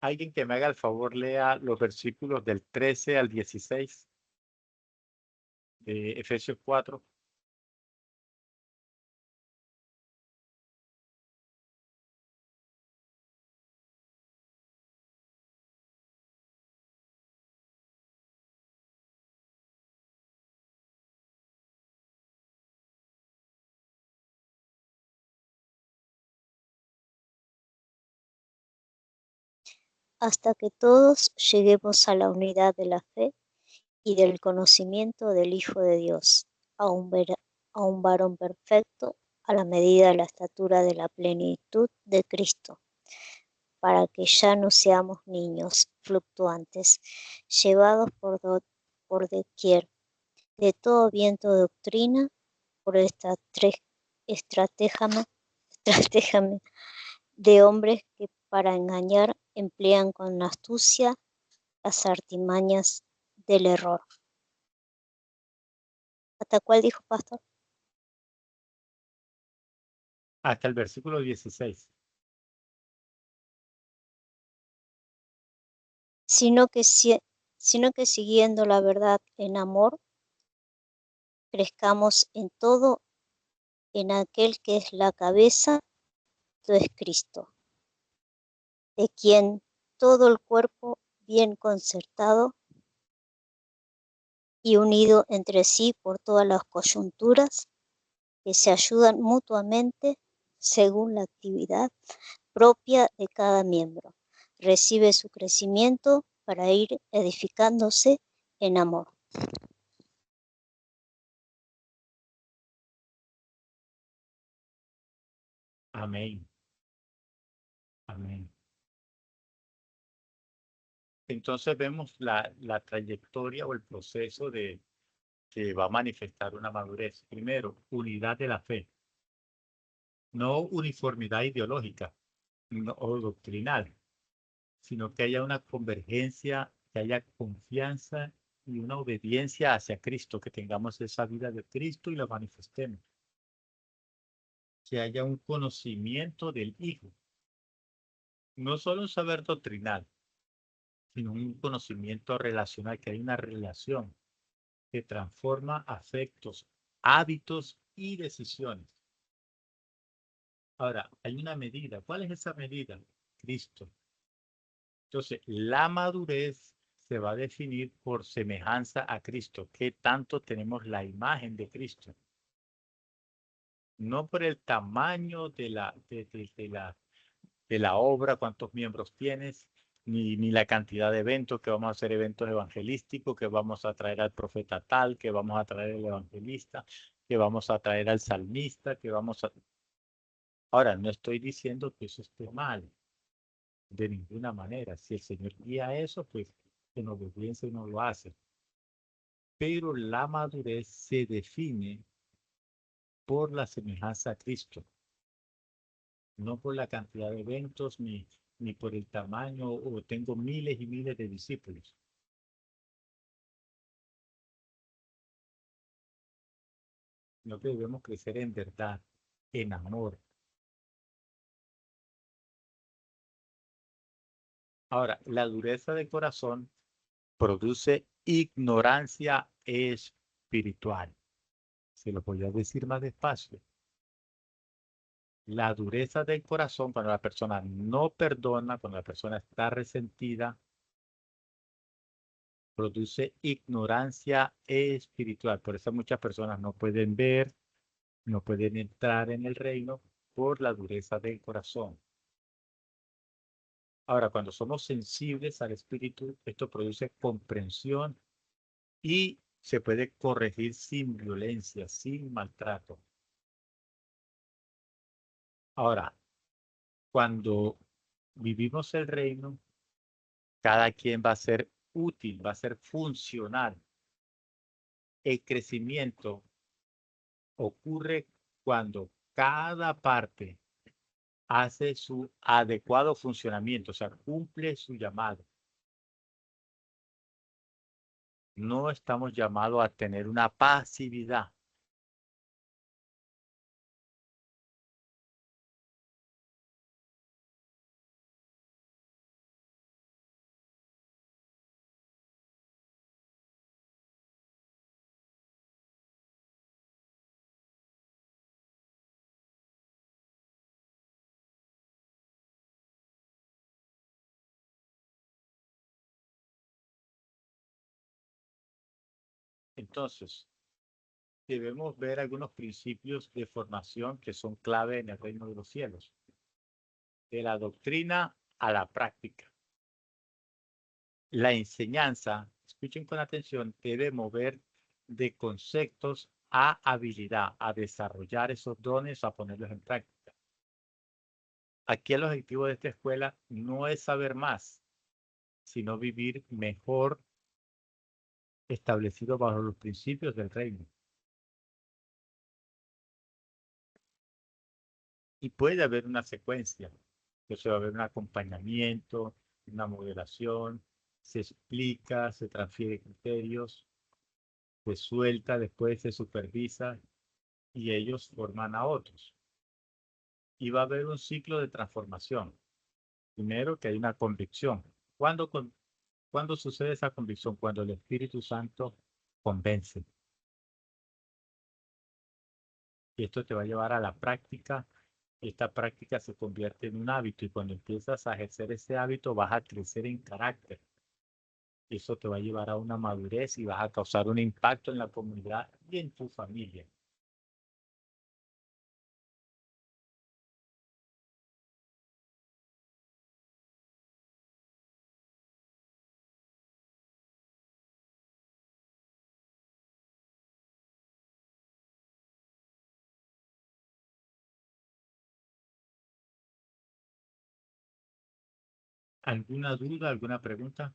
Alguien que me haga el favor, lea los versículos del 13 al 16 de Efesios 4. hasta que todos lleguemos a la unidad de la fe y del conocimiento del Hijo de Dios, a un varón perfecto, a la medida de la estatura de la plenitud de Cristo, para que ya no seamos niños fluctuantes, llevados por doquier de todo viento de doctrina, por esta estratégama de hombres que para engañar emplean con astucia las artimañas del error. ¿Hasta cuál dijo, pastor? Hasta el versículo 16. Sino que siguiendo la verdad en amor, crezcamos en todo en aquel que es la cabeza, esto es Cristo, de quien todo el cuerpo bien concertado y unido entre sí por todas las coyunturas, que se ayudan mutuamente según la actividad propia de cada miembro, recibe su crecimiento para ir edificándose en amor. Amén. Amén. Entonces vemos la trayectoria o el proceso de que va a manifestar una madurez. Primero, unidad de la fe. No uniformidad ideológica o doctrinal, sino que haya una convergencia, que haya confianza y una obediencia hacia Cristo, que tengamos esa vida de Cristo y la manifestemos. Que haya un conocimiento del Hijo. No solo un saber doctrinal, sino un conocimiento relacional, que hay una relación que transforma afectos, hábitos y decisiones. Ahora, hay una medida. ¿Cuál es esa medida? Cristo. Entonces, la madurez se va a definir por semejanza a Cristo. ¿Qué tanto tenemos la imagen de Cristo? No por el tamaño de la obra, cuántos miembros tienes, ni la cantidad de eventos, que vamos a hacer eventos evangelísticos, que vamos a traer al profeta tal, que vamos a traer al evangelista, que vamos a traer al salmista, que vamos a... Ahora, no estoy diciendo que eso esté mal, de ninguna manera. Si el Señor guía eso, pues en obediencia uno lo hace. Pero la madurez se define por la semejanza a Cristo, no por la cantidad de eventos, ni por el tamaño, o tengo miles y miles de discípulos. No que debemos crecer en verdad, en amor. Ahora, la dureza de corazón produce ignorancia espiritual. Se lo voy a decir más despacio. La dureza del corazón, cuando la persona no perdona, cuando la persona está resentida, produce ignorancia espiritual. Por eso muchas personas no pueden ver, no pueden entrar en el reino por la dureza del corazón. Ahora, cuando somos sensibles al espíritu, esto produce comprensión y se puede corregir sin violencia, sin maltrato. Ahora, cuando vivimos el reino, cada quien va a ser útil, va a ser funcional. El crecimiento ocurre cuando cada parte hace su adecuado funcionamiento, o sea, cumple su llamado. No estamos llamados a tener una pasividad. Entonces, debemos ver algunos principios de formación que son clave en el reino de los cielos. De la doctrina a la práctica. La enseñanza, escuchen con atención, debe mover de conceptos a habilidad, a desarrollar esos dones, a ponerlos en práctica. Aquí el objetivo de esta escuela no es saber más, sino vivir mejor establecido bajo los principios del reino. Y puede haber una secuencia, entonces va a haber un acompañamiento, una moderación, se explica, se transfiere criterios, se suelta, después se supervisa y ellos forman a otros. Y va a haber un ciclo de transformación. Primero que hay una convicción. ¿Cuándo sucede esa convicción? Cuando el Espíritu Santo convence. Y esto te va a llevar a la práctica. Esta práctica se convierte en un hábito y cuando empiezas a ejercer ese hábito vas a crecer en carácter. Eso te va a llevar a una madurez y vas a causar un impacto en la comunidad y en tu familia. ¿Alguna duda, alguna pregunta?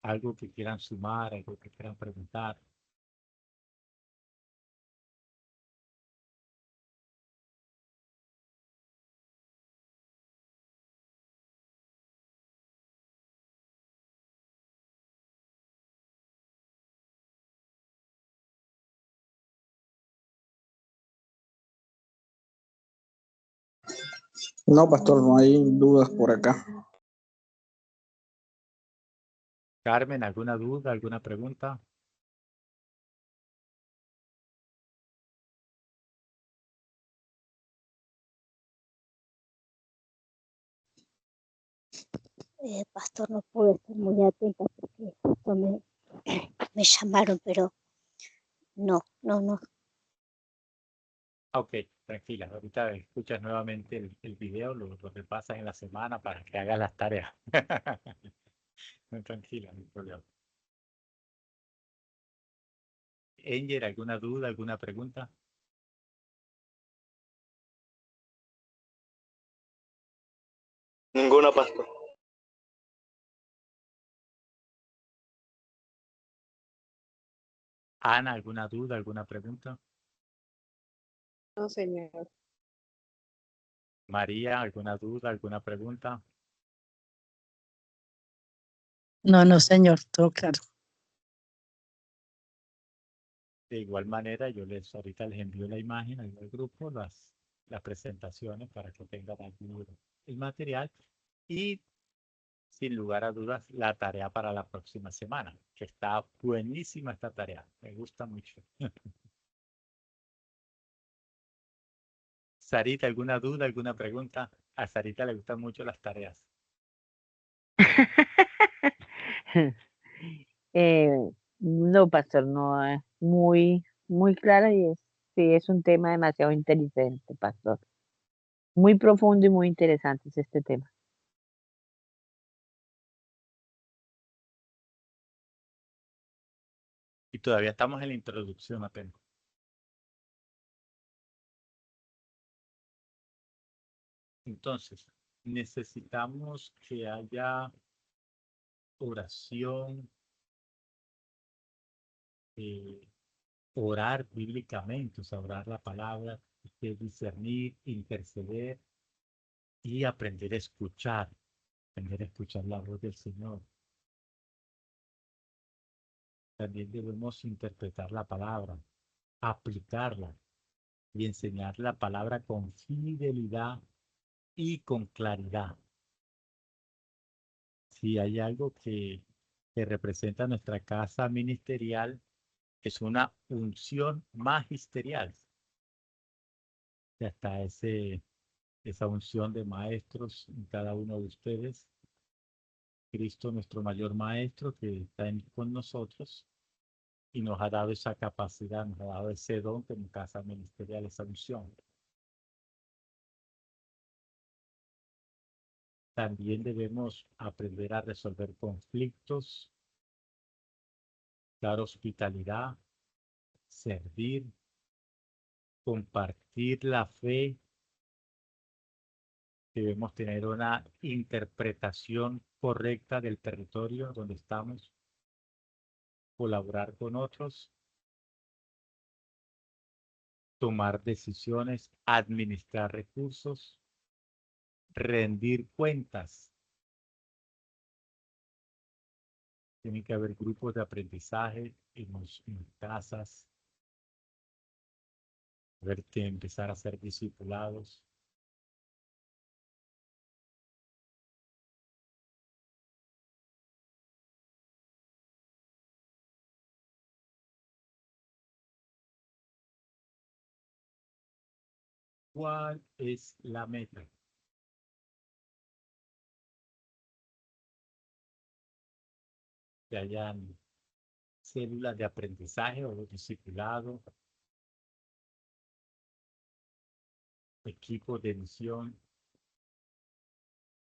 ¿Algo que quieran sumar, algo que quieran preguntar? No, pastor, no hay dudas por acá. Carmen, ¿alguna duda, alguna pregunta? Pastor, no pude estar muy atenta porque justo me llamaron, pero no. Ok, tranquila. Ahorita escuchas nuevamente el video, lo que pasa en la semana para que hagas las tareas. No, tranquila, no hay problema. Enger, ¿alguna duda, alguna pregunta? Ninguna, pastor. Ana, ¿alguna duda, alguna pregunta? No, señor. María, ¿alguna duda, alguna pregunta? No, señor, todo claro. De igual manera, ahorita les envío la imagen ahí al grupo, las presentaciones para que tengan aquí el material y sin lugar a dudas la tarea para la próxima semana, que está buenísima esta tarea, me gusta mucho. Sarita, ¿alguna duda, alguna pregunta? A Sarita le gustan mucho las tareas. No, pastor, no es muy clara y sí, es un tema demasiado inteligente, pastor. Muy profundo y muy interesante es este tema. Y todavía estamos en la introducción apenas. Entonces, necesitamos que haya oración, orar bíblicamente, o sea, orar la palabra, discernir, interceder y aprender a escuchar la voz del Señor. También debemos interpretar la palabra, aplicarla y enseñar la palabra con fidelidad y con claridad. Si hay algo que representa nuestra casa ministerial, es una unción magisterial. Ya está esa unción de maestros en cada uno de ustedes. Cristo, nuestro mayor maestro, que está con nosotros y nos ha dado esa capacidad, nos ha dado ese don que en casa ministerial, esa unción. También debemos aprender a resolver conflictos, dar hospitalidad, servir, compartir la fe. Debemos tener una interpretación correcta del territorio donde estamos, colaborar con otros, tomar decisiones, administrar recursos, rendir cuentas. Tiene que haber grupos de aprendizaje en casas, haber que empezar a ser discipulados. ¿Cuál es la meta? Que hayan células de aprendizaje o discipulado, equipos de misión,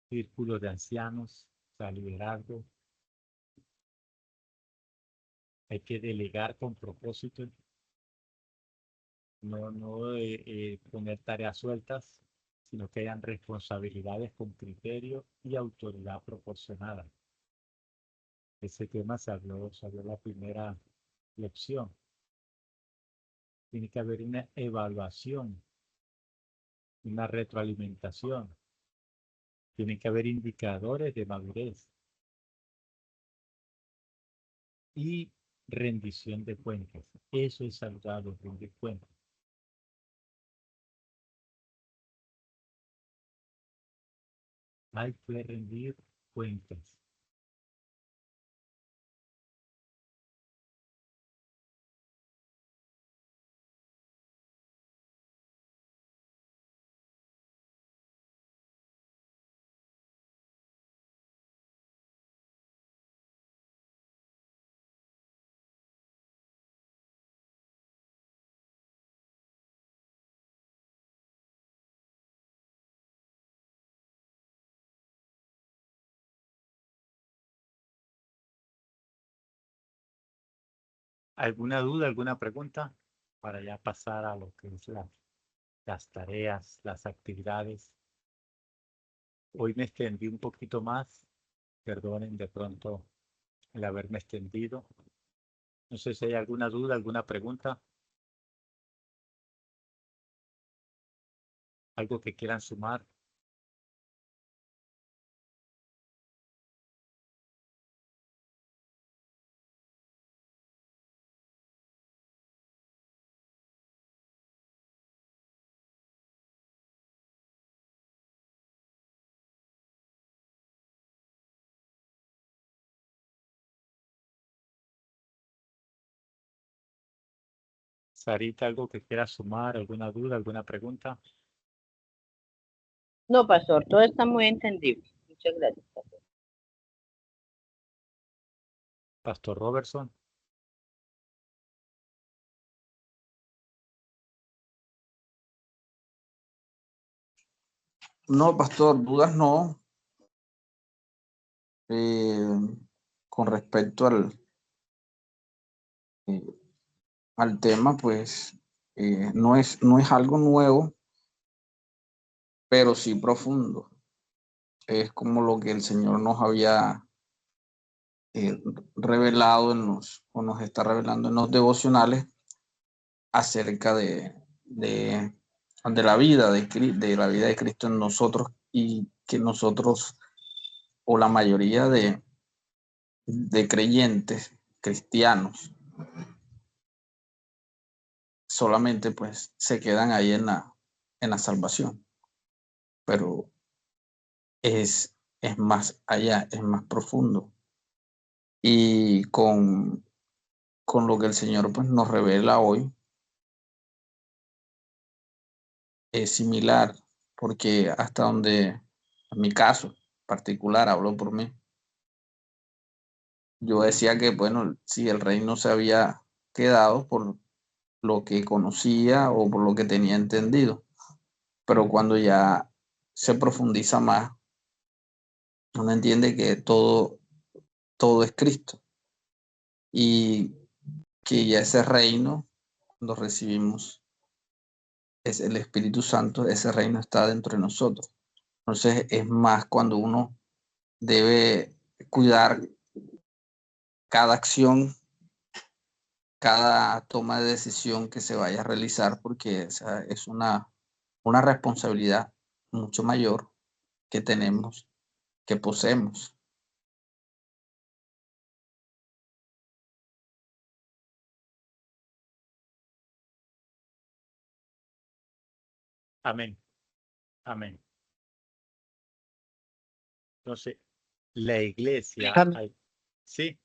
círculos de ancianos, o sea, liderazgo. Hay que delegar con propósito, no poner tareas sueltas, sino que hayan responsabilidades con criterio y autoridad proporcionada. Ese tema se habló en la primera lección. Tiene que haber una evaluación, una retroalimentación. Tiene que haber indicadores de madurez y rendición de cuentas. Eso es saludable, rendir cuentas. Hay que rendir cuentas. ¿Alguna duda, alguna pregunta? Para ya pasar a lo que es las tareas, las actividades. Hoy me extendí un poquito más. Perdonen de pronto el haberme extendido. No sé si hay alguna duda, alguna pregunta. Algo que quieran sumar. Sarita, algo que quiera sumar, alguna duda, alguna pregunta. No, pastor, todo está muy entendible. Muchas gracias, pastor. Pastor Robertson. No, pastor, dudas no. Con respecto al tema, pues no es algo nuevo, pero sí profundo. Es como lo que el Señor nos había revelado o nos está revelando en los devocionales acerca de la vida de la vida de Cristo en nosotros, y que nosotros, o la mayoría de creyentes cristianos, solamente pues se quedan ahí en la salvación, pero es más allá, es más profundo. Y con lo que el Señor pues nos revela hoy es similar, porque hasta donde, en mi caso particular, hablo por mí, yo decía que, bueno, si el reino se había quedado por lo que conocía o por lo que tenía entendido, pero cuando ya se profundiza más, Uno entiende que todo es Cristo y que ya ese reino, cuando recibimos es el Espíritu Santo, ese reino está dentro de nosotros. Entonces es más cuando uno debe cuidar cada acción, cada toma de decisión que se vaya a realizar, porque esa es una responsabilidad mucho mayor que tenemos, que poseemos. Amén. Amén. Entonces, la iglesia, Amén. sí,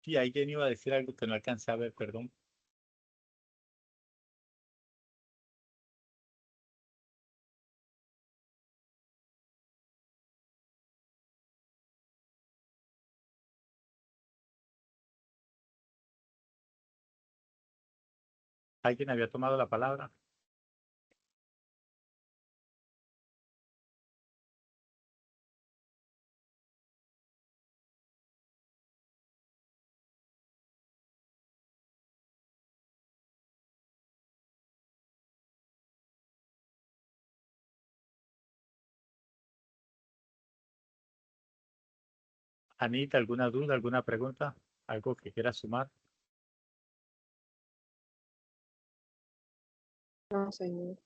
sí, alguien iba a decir algo que no alcancé a ver, perdón. ¿Alguien había tomado la palabra? Anita, ¿alguna duda, alguna pregunta? ¿Algo que quiera sumar? No, Señor.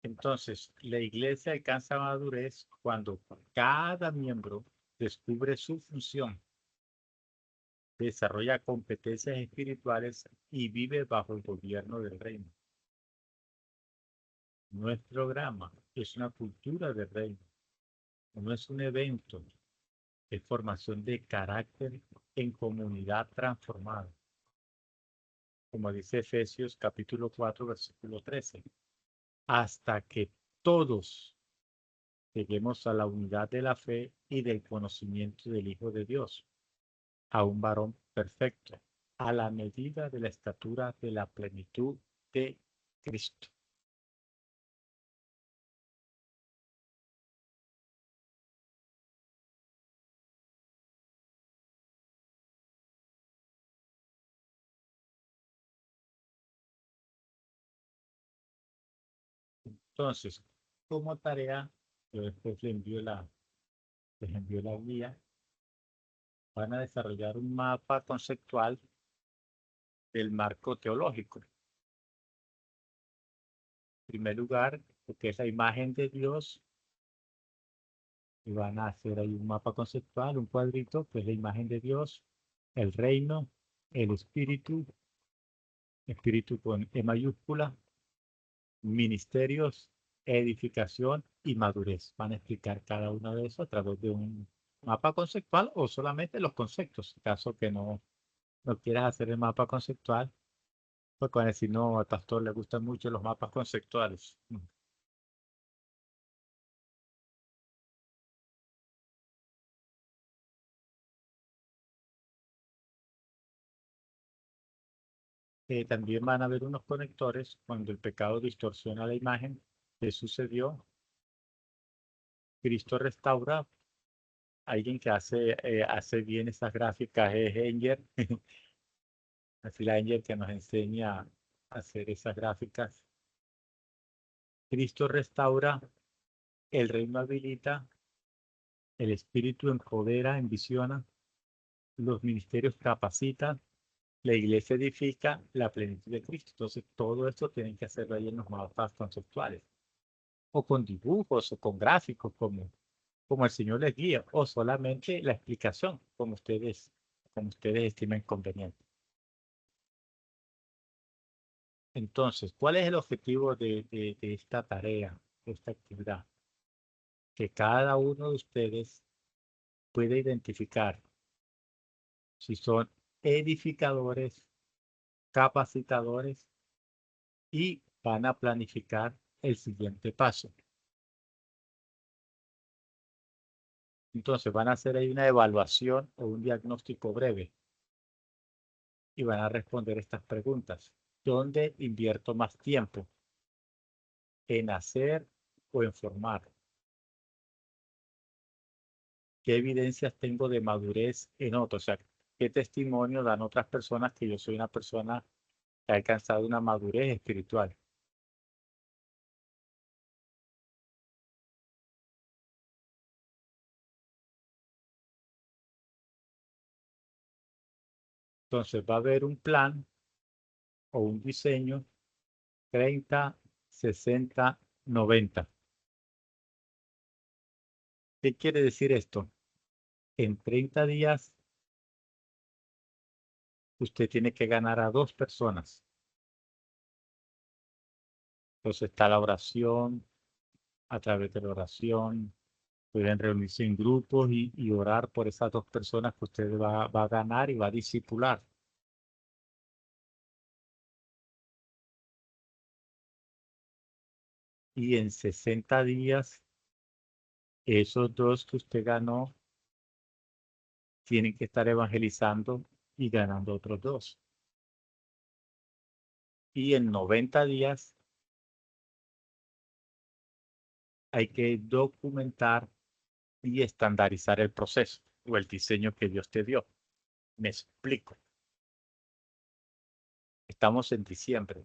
Entonces, la iglesia alcanza madurez cuando cada miembro descubre su función, desarrolla competencias espirituales y vive bajo el gobierno del reino. No es programa, es una cultura del reino. No es un evento, es formación de carácter en comunidad transformada. Como dice Efesios capítulo 4, versículo 13. Hasta que todos lleguemos a la unidad de la fe y del conocimiento del Hijo de Dios, a un varón perfecto, a la medida de la estatura de la plenitud de Cristo. Entonces, como tarea, yo después les envío la guía, van a desarrollar un mapa conceptual del marco teológico. En primer lugar, lo que es la imagen de Dios, y van a hacer ahí un mapa conceptual, un cuadrito, que es la imagen de Dios, el reino, el espíritu con E mayúscula, ministerios, edificación y madurez. Van a explicar cada uno de esos a través de un mapa conceptual o solamente los conceptos. En caso que no quieras hacer el mapa conceptual, pues van a decir, no, al pastor le gustan mucho los mapas conceptuales. También van a haber unos conectores cuando el pecado distorsiona la imagen. ¿Qué sucedió? Cristo restaura. Alguien que hace bien esas gráficas es Enger. Así la Enger que nos enseña a hacer esas gráficas. Cristo restaura, el reino habilita, el espíritu empodera, envisiona, los ministerios capacitan, la iglesia edifica la plenitud de Cristo. Entonces, todo esto tienen que hacerlo ahí en los mapas conceptuales, o con dibujos, o con gráficos, como el Señor les guía, o solamente la explicación, como ustedes estimen conveniente. Entonces, ¿cuál es el objetivo de esta tarea, de esta actividad? Que cada uno de ustedes pueda identificar si son edificadores, capacitadores y van a planificar el siguiente paso. Entonces van a hacer ahí una evaluación o un diagnóstico breve y van a responder estas preguntas. ¿Dónde invierto más tiempo? ¿En hacer o en formar? ¿Qué evidencias tengo de madurez en otros? O sea, ¿qué testimonio dan otras personas que yo soy una persona que ha alcanzado una madurez espiritual? Entonces va a haber un plan o un diseño 30, 60, 90. ¿Qué quiere decir esto? En 30 días usted tiene que ganar a 2 personas. Entonces está la oración, a través de la oración pueden reunirse en grupos y orar por esas 2 personas que usted va a ganar y va a discipular. Y en 60 días, esos 2 que usted ganó tienen que estar evangelizando y ganando otros 2. Y en 90 días hay que documentar y estandarizar el proceso o el diseño que Dios te dio. Me explico. Estamos en diciembre.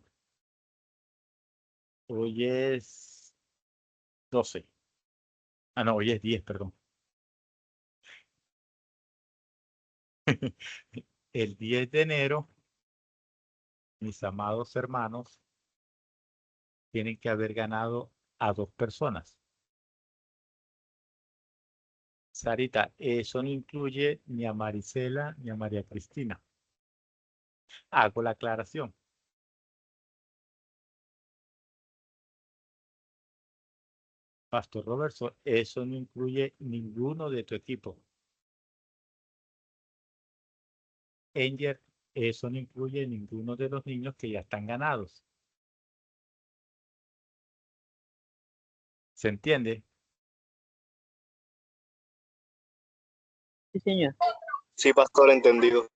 Hoy es 12. Ah, no, hoy es 10, perdón. El 10 de enero, mis amados hermanos, tienen que haber ganado a 2 personas. Sarita, eso no incluye ni a Marisela ni a María Cristina. Hago la aclaración. Pastor Roberto, eso no incluye ninguno de tu equipo. Angel, eso no incluye ninguno de los niños que ya están ganados. ¿Se entiende? Sí, señor. Sí, pastor, entendido.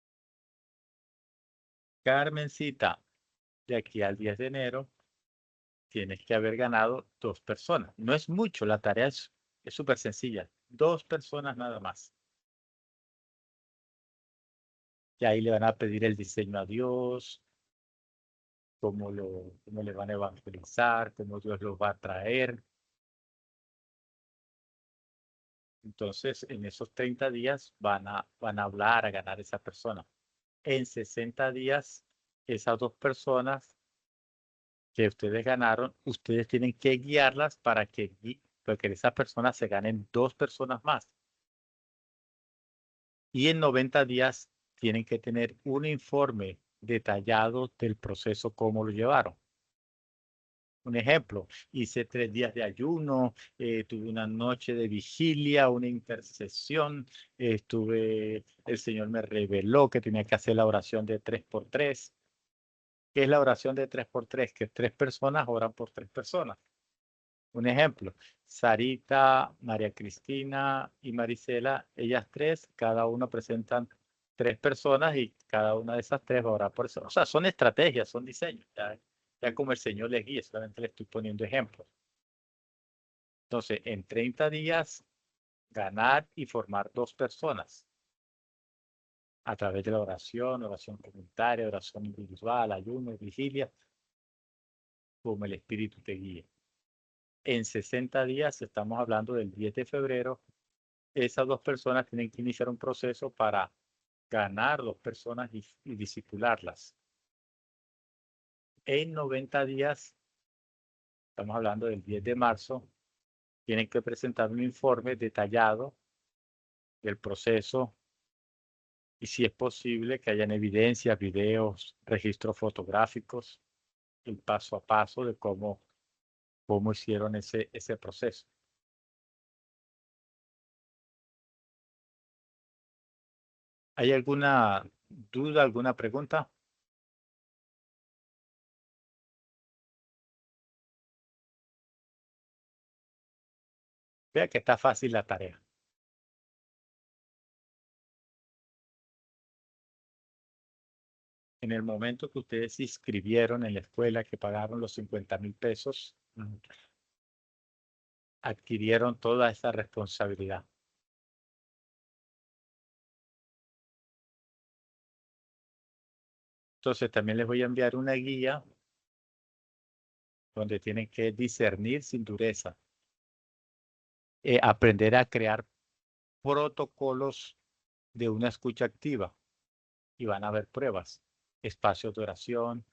Carmencita, de aquí al 10 de enero, tienes que haber ganado 2 personas. No es mucho, la tarea es súper sencilla. 2 personas nada más. Y ahí le van a pedir el diseño a Dios, cómo le van a evangelizar, cómo Dios los va a traer. Entonces, en esos 30 días van a hablar, a ganar esa persona. En 60 días, esas 2 personas que ustedes ganaron, ustedes tienen que guiarlas para que esas personas se ganen 2 personas más. Y en 90 días tienen que tener un informe detallado del proceso, cómo lo llevaron. Un ejemplo, hice 3 días de ayuno, tuve una noche de vigilia, una intercesión, el Señor me reveló que tenía que hacer la oración de 3x3. ¿Qué es la oración de 3x3? Que 3 personas oran por 3 personas. Un ejemplo, Sarita, María Cristina y Marisela, ellas 3, cada uno presentan 3 personas y cada una de esas 3 va a orar por eso. O sea, son estrategias, son diseños. Ya como el Señor les guíe, solamente le estoy poniendo ejemplos. Entonces, en 30 días, ganar y formar 2 personas a través de la oración comunitaria, oración individual, ayuno, vigilia, como el Espíritu te guíe. En 60 días, estamos hablando del 10 de febrero, esas 2 personas tienen que iniciar un proceso para ganar 2 personas y discipularlas. En 90 días, estamos hablando del 10 de marzo, tienen que presentar un informe detallado del proceso y, si es posible, que hayan evidencias, videos, registros fotográficos, el paso a paso de cómo hicieron ese proceso. ¿Hay alguna duda, alguna pregunta? Vea que está fácil la tarea. en el momento que ustedes se inscribieron en la escuela, que pagaron los 50,000 pesos, adquirieron toda esa responsabilidad. Entonces también les voy a enviar una guía donde tienen que discernir sin dureza. Aprender a crear protocolos de una escucha activa. Y van a haber pruebas, espacios de oración,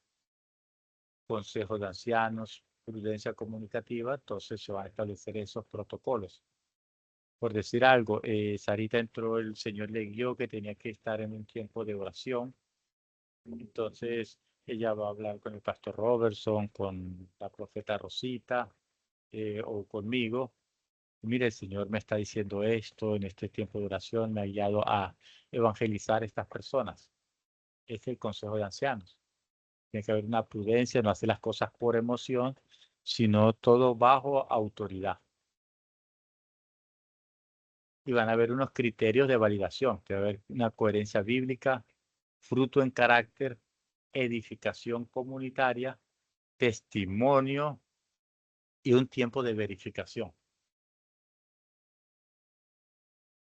consejos de ancianos, prudencia comunicativa. Entonces se van a establecer esos protocolos. Por decir algo, Sarita entró, el Señor le guió que tenía que estar en un tiempo de oración. Entonces ella va a hablar con el pastor Robertson, con la profeta Rosita o conmigo. Mire, el Señor me está diciendo esto en este tiempo de oración, me ha guiado a evangelizar a estas personas. Este es el consejo de ancianos. Tiene que haber una prudencia, no hacer las cosas por emoción, sino todo bajo autoridad. Y van a haber unos criterios de validación, que va a haber una coherencia bíblica, fruto en carácter, edificación comunitaria, testimonio y un tiempo de verificación.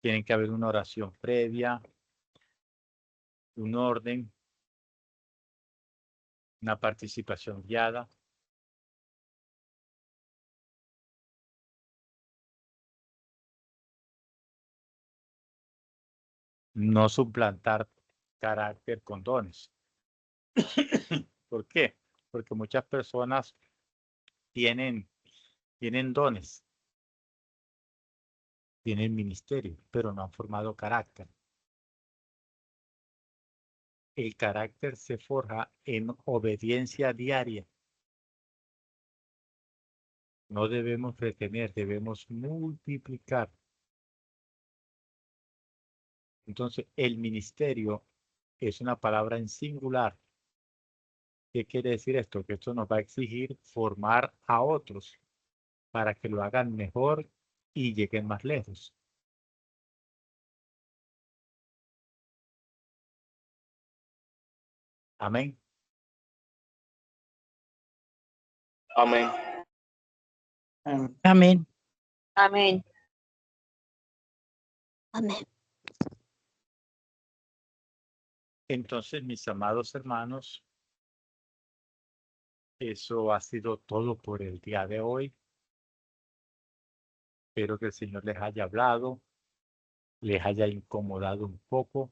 Tienen que haber una oración previa, un orden, una participación guiada. No suplantar carácter con dones. ¿Por qué? Porque muchas personas tienen dones, tienen ministerio, pero no han formado carácter. El carácter se forja en obediencia diaria. No debemos retener, debemos multiplicar. Entonces, el ministerio es una palabra en singular. ¿Qué quiere decir esto? Que esto nos va a exigir formar a otros para que lo hagan mejor y lleguen más lejos. Amén. Amén. Amén. Amén. Amén. Entonces, mis amados hermanos, eso ha sido todo por el día de hoy. Espero que el Señor les haya hablado, les haya incomodado un poco.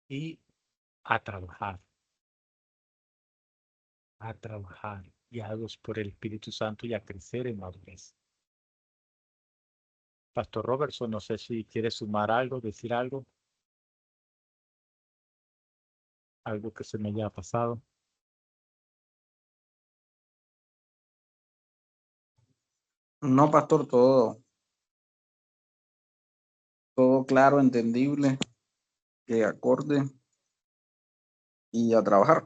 Y a trabajar, guiados por el Espíritu Santo y a crecer en madurez. Pastor Robertson, no sé si quiere sumar algo, decir algo. Algo que se me haya pasado. No, pastor, todo claro, entendible, que acorde y a trabajar.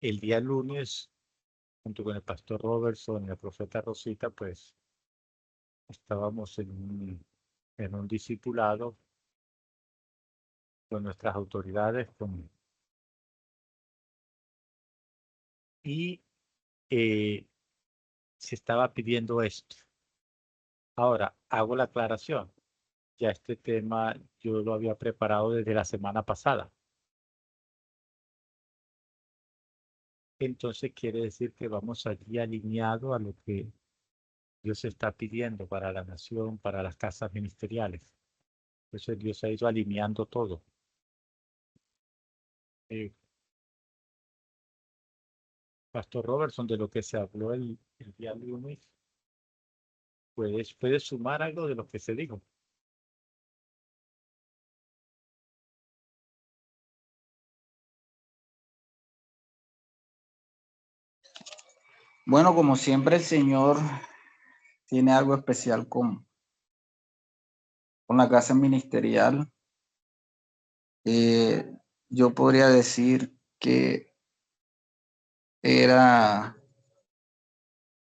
El día lunes, junto con el pastor Robertson y el profeta Rosita, pues estábamos en un discipulado con nuestras autoridades y se estaba pidiendo esto. Ahora, hago la aclaración. Ya este tema yo lo había preparado desde la semana pasada. Entonces quiere decir que vamos allí alineado a lo que Dios está pidiendo para la nación, para las casas ministeriales. Entonces Dios ha ido alineando todo. Pastor Robertson, de lo que se habló el día lunes, ¿puedes sumar algo de lo que se dijo? Bueno, como siempre, el Señor tiene algo especial con la casa ministerial. Yo podría decir que era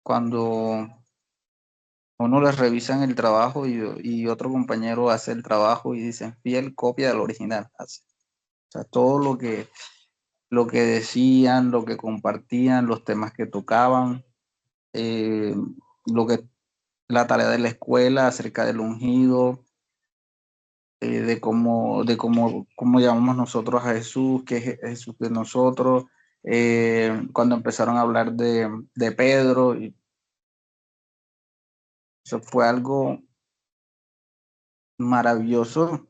cuando uno les revisan el trabajo y otro compañero hace el trabajo y dicen fiel copia del original. Así. O sea, todo lo que decían, lo que compartían, los temas que tocaban, lo que la tarea de la escuela acerca del ungido, cómo llamamos nosotros a Jesús, qué es Jesús de nosotros, cuando empezaron a hablar de Pedro, y eso fue algo maravilloso.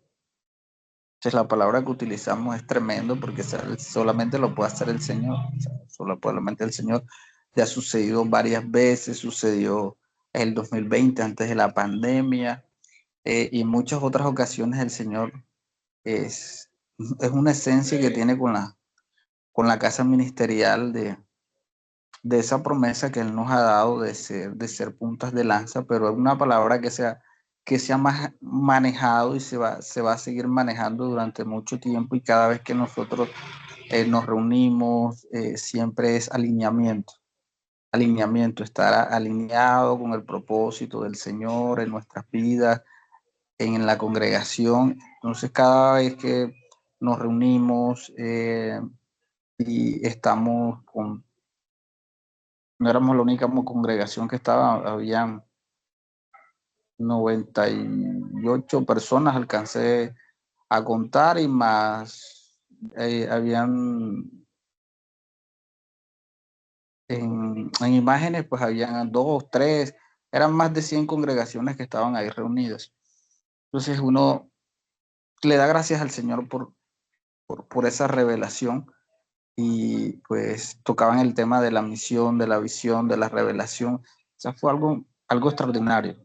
Entonces, la palabra que utilizamos es tremendo porque solamente lo puede hacer el Señor, o sea, solamente el Señor. Ya ha sucedido varias veces, sucedió el 2020 antes de la pandemia, y en muchas otras ocasiones el Señor es una esencia que tiene con la casa ministerial de esa promesa que Él nos ha dado de ser puntas de lanza, pero es una palabra que se ha manejado y se va a seguir manejando durante mucho tiempo, y cada vez que nosotros nos reunimos, siempre es alineamiento, estar alineado con el propósito del Señor en nuestras vidas, en la congregación. Entonces, cada vez que nos reunimos y estamos no éramos la única congregación que estaba, habían 98 personas, alcancé a contar, y más habían en imágenes, pues habían 2, 3, eran más de 100 congregaciones que estaban ahí reunidas. Entonces uno le da gracias al Señor por esa revelación, y pues tocaban el tema de la misión, de la visión, de la revelación. O sea, fue algo extraordinario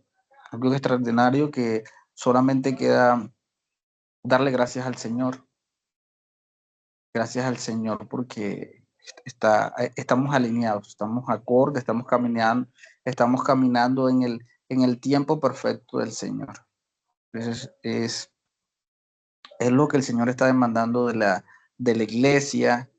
que solamente queda darle gracias al Señor. Gracias al Señor porque estamos alineados, estamos acordes, estamos caminando en el tiempo perfecto del Señor. Entonces, es lo que el Señor está demandando de la iglesia.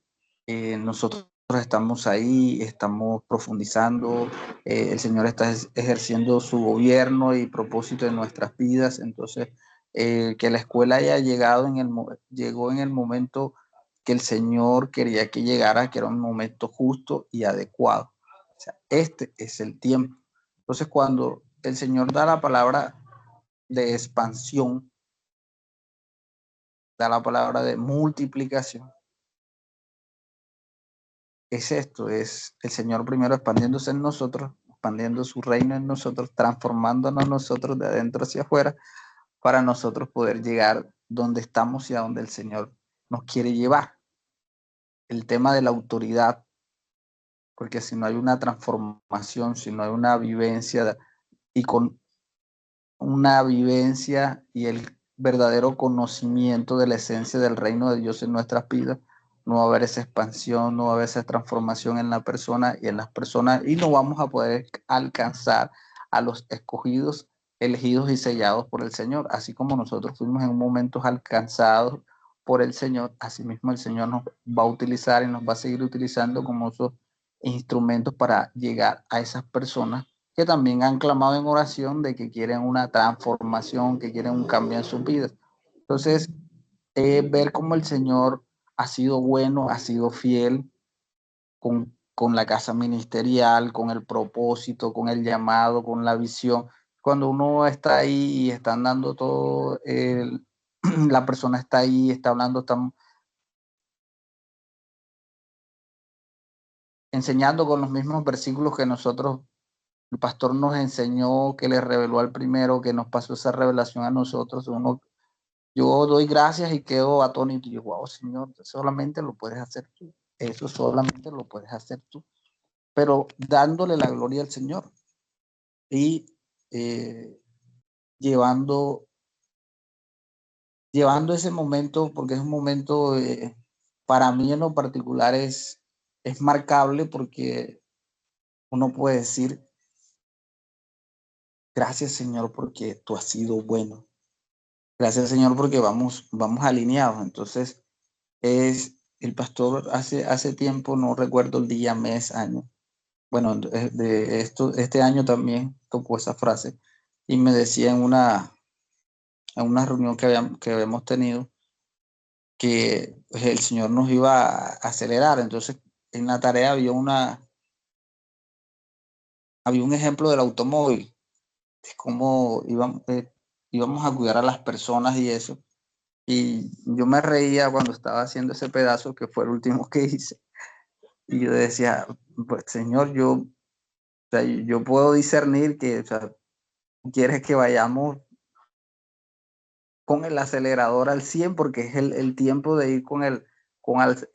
Nosotros estamos ahí, estamos profundizando, el Señor está ejerciendo su gobierno y propósito en nuestras vidas. Entonces, que la escuela haya llegó en el momento que el Señor quería que llegara, que era un momento justo y adecuado. O sea, este es el tiempo. Entonces, cuando el Señor da la palabra de expansión, da la palabra de multiplicación, es esto, es el Señor primero expandiéndose en nosotros, expandiendo su reino en nosotros, transformándonos nosotros de adentro hacia afuera, para nosotros poder llegar donde estamos y a donde el Señor nos quiere llevar. El tema de la autoridad, porque si no hay una transformación, si no hay una vivencia, y con una vivencia y el verdadero conocimiento de la esencia del reino de Dios en nuestras vidas, no va a haber esa expansión, no va a haber esa transformación en la persona y en las personas, y no vamos a poder alcanzar a los escogidos, elegidos y sellados por el Señor. Así como nosotros fuimos en momentos alcanzados por el Señor, así mismo el Señor nos va a utilizar y nos va a seguir utilizando como esos instrumentos para llegar a esas personas que también han clamado en oración de que quieren una transformación, que quieren un cambio en sus vidas. Entonces, ver cómo el Señor ha sido bueno, ha sido fiel con la casa ministerial, con el propósito, con el llamado, con la visión. Cuando uno está ahí y están dando todo, la persona está ahí, está hablando, están enseñando con los mismos versículos que nosotros, el pastor nos enseñó, que le reveló al primero, que nos pasó esa revelación a nosotros. Yo doy gracias y quedo atónito. Y yo, wow, Señor, solamente lo puedes hacer tú. Eso solamente lo puedes hacer tú. Pero dándole la gloria al Señor y llevando ese momento, porque es un momento, para mí en lo particular es marcable, porque uno puede decir, gracias Señor porque tú has sido bueno. Gracias Señor porque vamos alineados. Entonces, el pastor hace tiempo, no recuerdo el día, mes, año, bueno, de esto, este año también tocó esa frase y me decía en una reunión que habíamos tenido que pues, el Señor nos iba a acelerar. Entonces, en la tarea había un ejemplo del automóvil, de cómo íbamos a cuidar a las personas y eso. Y yo me reía cuando estaba haciendo ese pedazo, que fue el último que hice. Y yo decía, pues Señor, o sea, yo puedo discernir que, o sea, quieres que vayamos con el acelerador al 100 porque es el tiempo de ir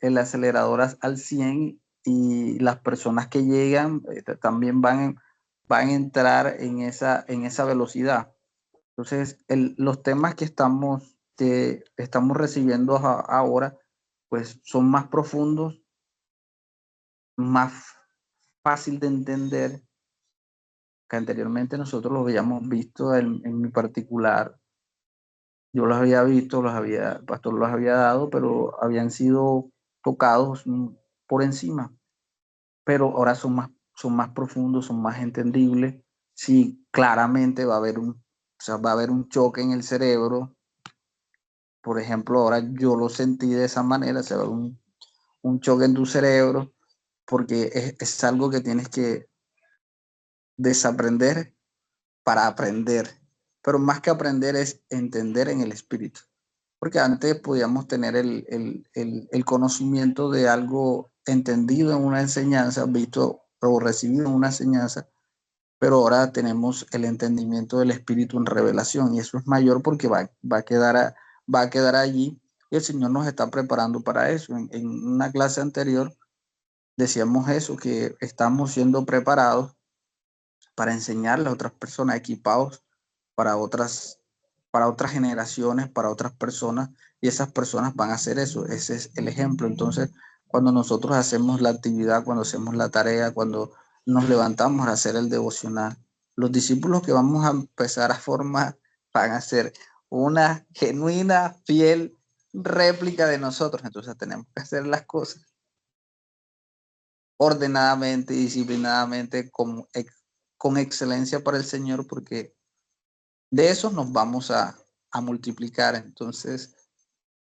el acelerador al 100 y las personas que llegan también van a entrar en esa velocidad. Entonces, los temas que estamos recibiendo ahora, pues son más profundos, más fácil de entender, que anteriormente nosotros los habíamos visto en mi particular. Yo los había visto, el pastor los había dado, pero habían sido tocados por encima. Pero ahora son más profundos, son más entendibles. Sí, claramente va a haber un choque en el cerebro. Por ejemplo, ahora yo lo sentí de esa manera, se va a ver un choque en tu cerebro, porque es algo que tienes que desaprender para aprender. Pero más que aprender es entender en el espíritu. Porque antes podíamos tener el conocimiento de algo entendido en una enseñanza, visto o recibido en una enseñanza, pero ahora tenemos el entendimiento del Espíritu en revelación y eso es mayor porque va a quedar allí y el Señor nos está preparando para eso. En una clase anterior decíamos eso, que estamos siendo preparados para enseñarle a otras personas, equipados para para otras generaciones, para otras personas, y esas personas van a hacer eso. Ese es el ejemplo. Entonces, cuando nosotros hacemos la actividad, cuando hacemos la tarea, cuando nos levantamos a hacer el devocional, los discípulos que vamos a empezar a formar van a ser una genuina, fiel réplica de nosotros. Entonces tenemos que hacer las cosas ordenadamente y disciplinadamente con excelencia para el Señor, porque de eso nos vamos a multiplicar. Entonces,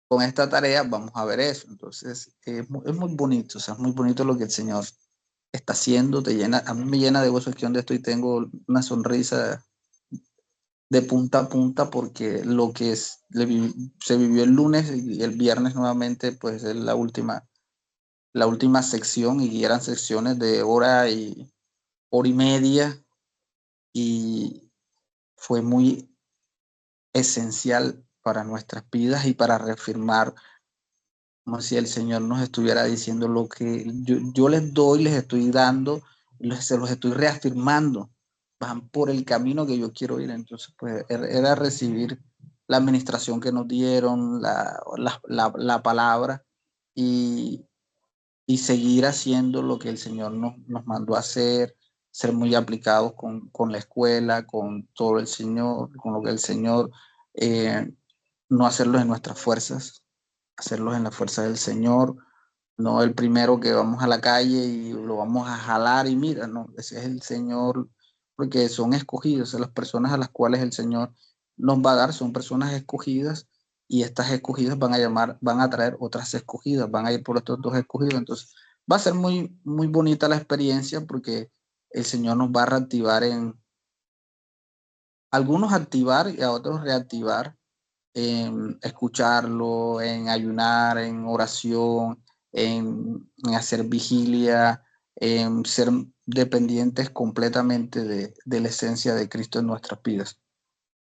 con esta tarea vamos a ver eso. Entonces, es muy bonito, o sea, es muy bonito lo que el Señor está haciendo, a mí me llena de gozo aquí donde estoy, tengo una sonrisa de punta a punta porque se vivió el lunes y el viernes nuevamente, pues es la última sección y eran secciones de hora y media y fue muy esencial para nuestras vidas y para reafirmar, como si el Señor nos estuviera diciendo lo que yo les doy, les estoy dando, se los estoy reafirmando, van por el camino que yo quiero ir. Entonces, pues era recibir la administración que nos dieron, la palabra y, y seguir haciendo lo que el Señor nos mandó a hacer, ser muy aplicados con la escuela, con todo el Señor, con lo que el Señor, eh, no hacerlo en nuestras fuerzas, hacerlos en la fuerza del Señor, no el primero que vamos a la calle y lo vamos a jalar y mira, no, ese es el Señor, porque son escogidos, las personas a las cuales el Señor nos va a dar son personas escogidas y estas escogidas van a traer otras escogidas, van a ir por estos dos escogidos, entonces va a ser muy, muy bonita la experiencia porque el Señor nos va a reactivar algunos activar y a otros reactivar en escucharlo, en ayunar, en oración, en hacer vigilia, en ser dependientes completamente de la esencia de Cristo en nuestras vidas.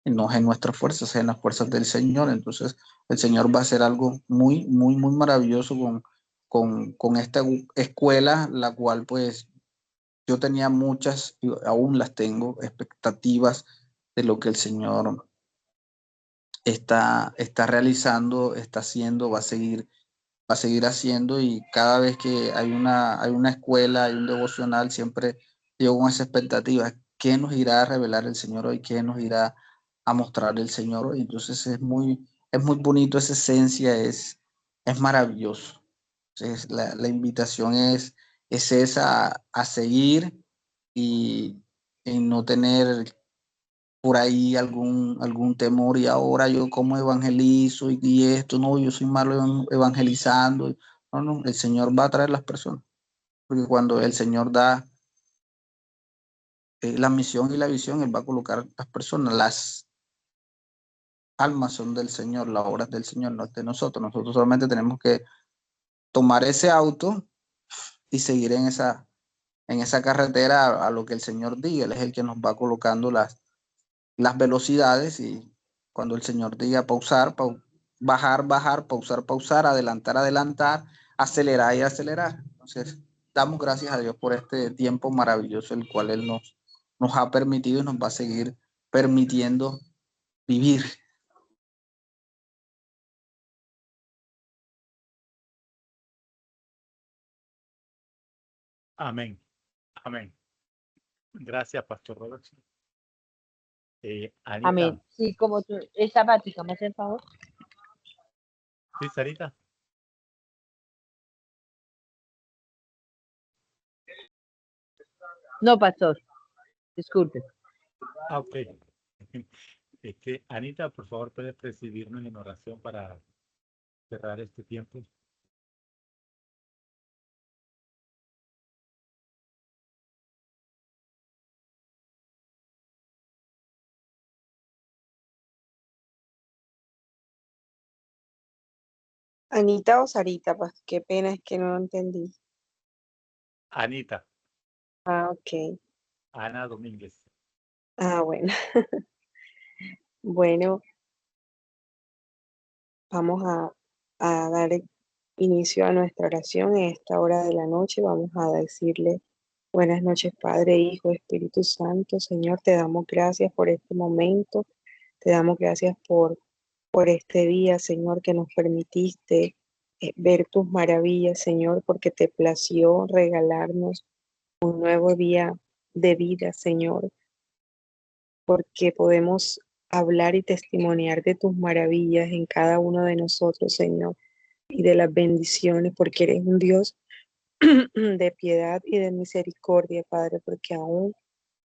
Y no en nuestras fuerzas, en las fuerzas del Señor. Entonces, el Señor va a hacer algo muy, muy, muy maravilloso con esta escuela, la cual pues yo tenía muchas, y aún las tengo, expectativas de lo que el Señor está realizando, está haciendo, va a seguir haciendo y cada vez que hay una escuela, hay un devocional, siempre llego con esa expectativa. ¿Qué nos irá a revelar el Señor hoy? ¿Qué nos irá a mostrar el Señor hoy? Entonces es muy bonito esa esencia, es maravilloso. Entonces, la invitación es esa, a seguir y no tener por ahí algún temor, y ahora yo cómo evangelizo y esto, no, yo soy malo evangelizando. No, no, el Señor va a traer las personas, porque cuando el Señor da la misión y la visión, Él va a colocar las personas, las almas son del Señor, las obras del Señor, no es de nosotros. Nosotros solamente tenemos que tomar ese auto y seguir en esa carretera a lo que el Señor diga. Él es el que nos va colocando las velocidades, y cuando el Señor diga pausar, bajar, bajar, pausar, pausar, adelantar, adelantar, acelerar y acelerar. Entonces, damos gracias a Dios por este tiempo maravilloso, el cual Él nos ha permitido y nos va a seguir permitiendo vivir. Amén. Amén. Gracias, Pastor Robert. Anita. Amén. Sí, como tú, es sabática, ¿me hace el favor? Sí, Sarita. No, pastor. Disculpe. Ah, ok. Anita, por favor, puedes presidirnos en oración para cerrar este tiempo. Anita o Sarita, pues qué pena, es que no lo entendí. Anita, Ah, ok. Ana Domínguez. Ah, bueno. Bueno, vamos a dar inicio a nuestra oración en esta hora de la noche. Vamos a decirle buenas noches, Padre, Hijo, Espíritu Santo. Señor, te damos gracias por este momento. Te damos gracias por este día, Señor, que nos permitiste ver tus maravillas, Señor, porque te plació regalarnos un nuevo día de vida, Señor, porque podemos hablar y testimoniar de tus maravillas en cada uno de nosotros, Señor, y de las bendiciones, porque eres un Dios de piedad y de misericordia, Padre, porque aún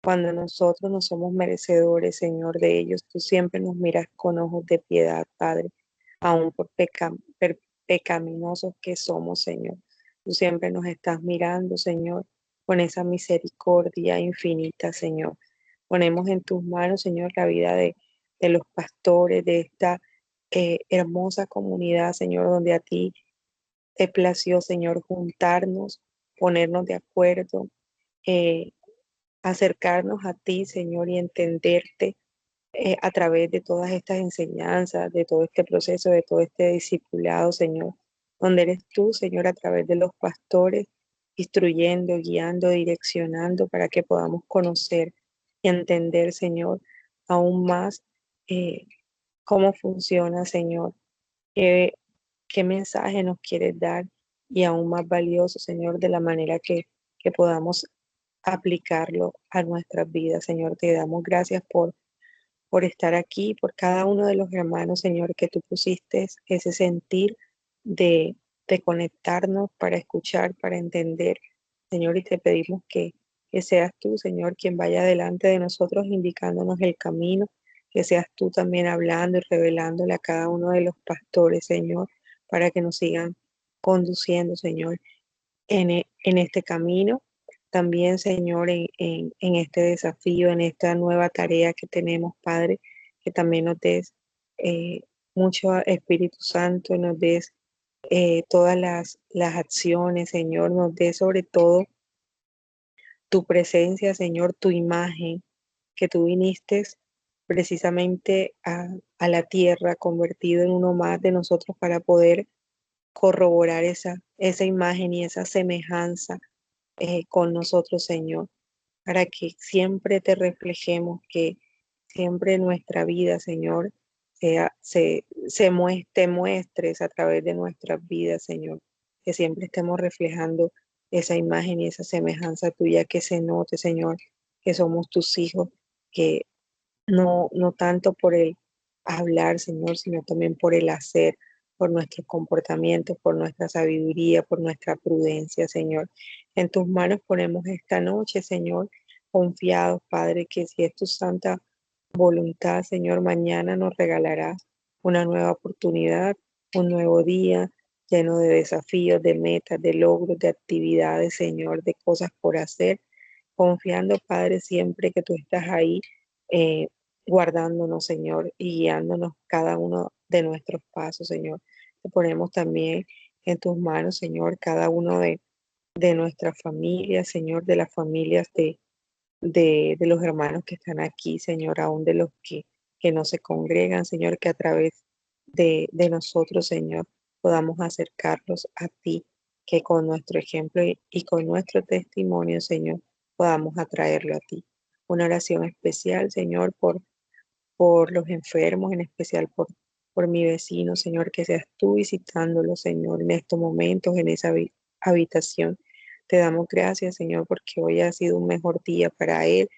cuando nosotros no somos merecedores, Señor, de ellos, tú siempre nos miras con ojos de piedad, Padre, aún por pecaminosos que somos, Señor. Tú siempre nos estás mirando, Señor, con esa misericordia infinita, Señor. Ponemos en tus manos, Señor, la vida de los pastores, de esta hermosa comunidad, Señor, donde a ti te plació, Señor, juntarnos, ponernos de acuerdo, eh, acercarnos a ti, Señor, y entenderte a través de todas estas enseñanzas, de todo este proceso, de todo este discipulado, Señor, donde eres tú, Señor, a través de los pastores, instruyendo, guiando, direccionando para que podamos conocer y entender, Señor, aún más eh, cómo funciona, Señor, qué, qué mensaje nos quieres dar, y aún más valioso, Señor, de la manera que podamos aplicarlo a nuestras vidas. Señor, te damos gracias por estar aquí, por cada uno de los hermanos, Señor, que tú pusiste ese sentir de, de conectarnos para escuchar, para entender, Señor, y te pedimos que seas tú, Señor, quien vaya delante de nosotros indicándonos el camino, que seas tú también hablando y revelándole a cada uno de los pastores, Señor, para que nos sigan conduciendo, Señor, en este camino. También, Señor, en este desafío, en esta nueva tarea que tenemos, Padre, que también nos des eh, mucho Espíritu Santo, nos des todas las acciones, Señor, nos des sobre todo tu presencia, Señor, tu imagen, que tú viniste precisamente a la tierra, convertido en uno más de nosotros para poder corroborar esa imagen y esa semejanza con nosotros, Señor, para que siempre te reflejemos, que siempre nuestra vida, Señor, te muestres a través de nuestras vidas, Señor, que siempre estemos reflejando esa imagen y esa semejanza tuya, que se note, Señor, que somos tus hijos, que no tanto por el hablar, Señor, sino también por el hacer, por nuestros comportamientos, por nuestra sabiduría, por nuestra prudencia, Señor. En tus manos ponemos esta noche, Señor, confiados, Padre, que si es tu santa voluntad, Señor, mañana nos regalarás una nueva oportunidad, un nuevo día lleno de desafíos, de metas, de logros, de actividades, Señor, de cosas por hacer, confiando, Padre, siempre que tú estás ahí eh, guardándonos, Señor, y guiándonos cada uno de nuestros pasos, Señor. Te ponemos también en tus manos, Señor, cada uno de nuestras familias, Señor, de las familias de los hermanos que están aquí, Señor, aún de los que no se congregan, Señor, que a través de nosotros, Señor, podamos acercarlos a ti, que con nuestro ejemplo y con nuestro testimonio, Señor, podamos atraerlo a ti. Una oración especial, Señor, por los enfermos, en especial por mi vecino, Señor, que seas tú visitándolo, Señor, en estos momentos, en esa habitación. Te damos gracias, Señor, porque hoy ha sido un mejor día para él.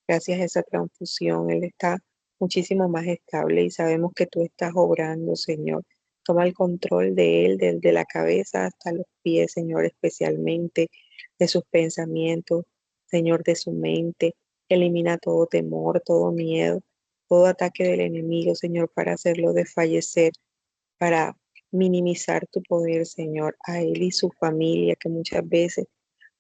Gracias a esa transfusión, él está muchísimo más estable y sabemos que tú estás obrando, Señor. Toma el control de él, desde la cabeza hasta los pies, Señor, especialmente de sus pensamientos, Señor, de su mente. Elimina todo temor, todo miedo, todo ataque del enemigo, Señor, para hacerlo desfallecer, para minimizar tu poder, Señor, a él y su familia, que muchas veces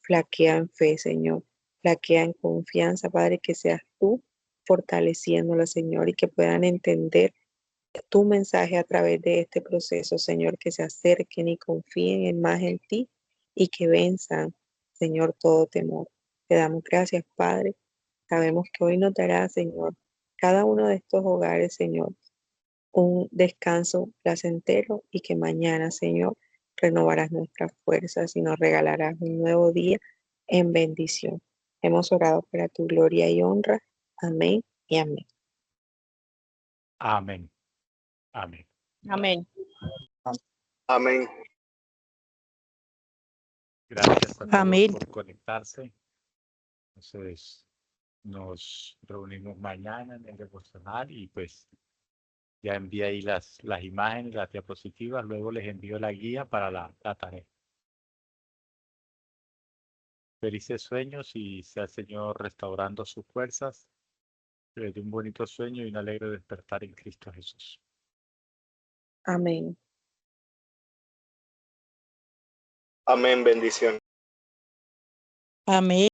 flaquea en fe, Señor, flaquea en confianza, Padre, que seas tú fortaleciéndola, Señor, y que puedan entender tu mensaje a través de este proceso, Señor, que se acerquen y confíen más en ti y que venzan, Señor, todo temor. Te damos gracias, Padre. Sabemos que hoy nos dará, Señor, cada uno de estos hogares, Señor, un descanso placentero y que mañana, Señor, renovarás nuestras fuerzas y nos regalarás un nuevo día en bendición. Hemos orado para tu gloria y honra. Amén y amén. Amén. Amén. Amén. Amén. Gracias a todos Amén. por conectarse. Entonces, nos reunimos mañana en el devocional y pues ya envié ahí las imágenes, las diapositivas, luego les envío la guía para la tarea. Felices sueños y sea el Señor restaurando sus fuerzas. Que les dé un bonito sueño y un alegre despertar en Cristo Jesús. Amén. Amén, bendición. Amén.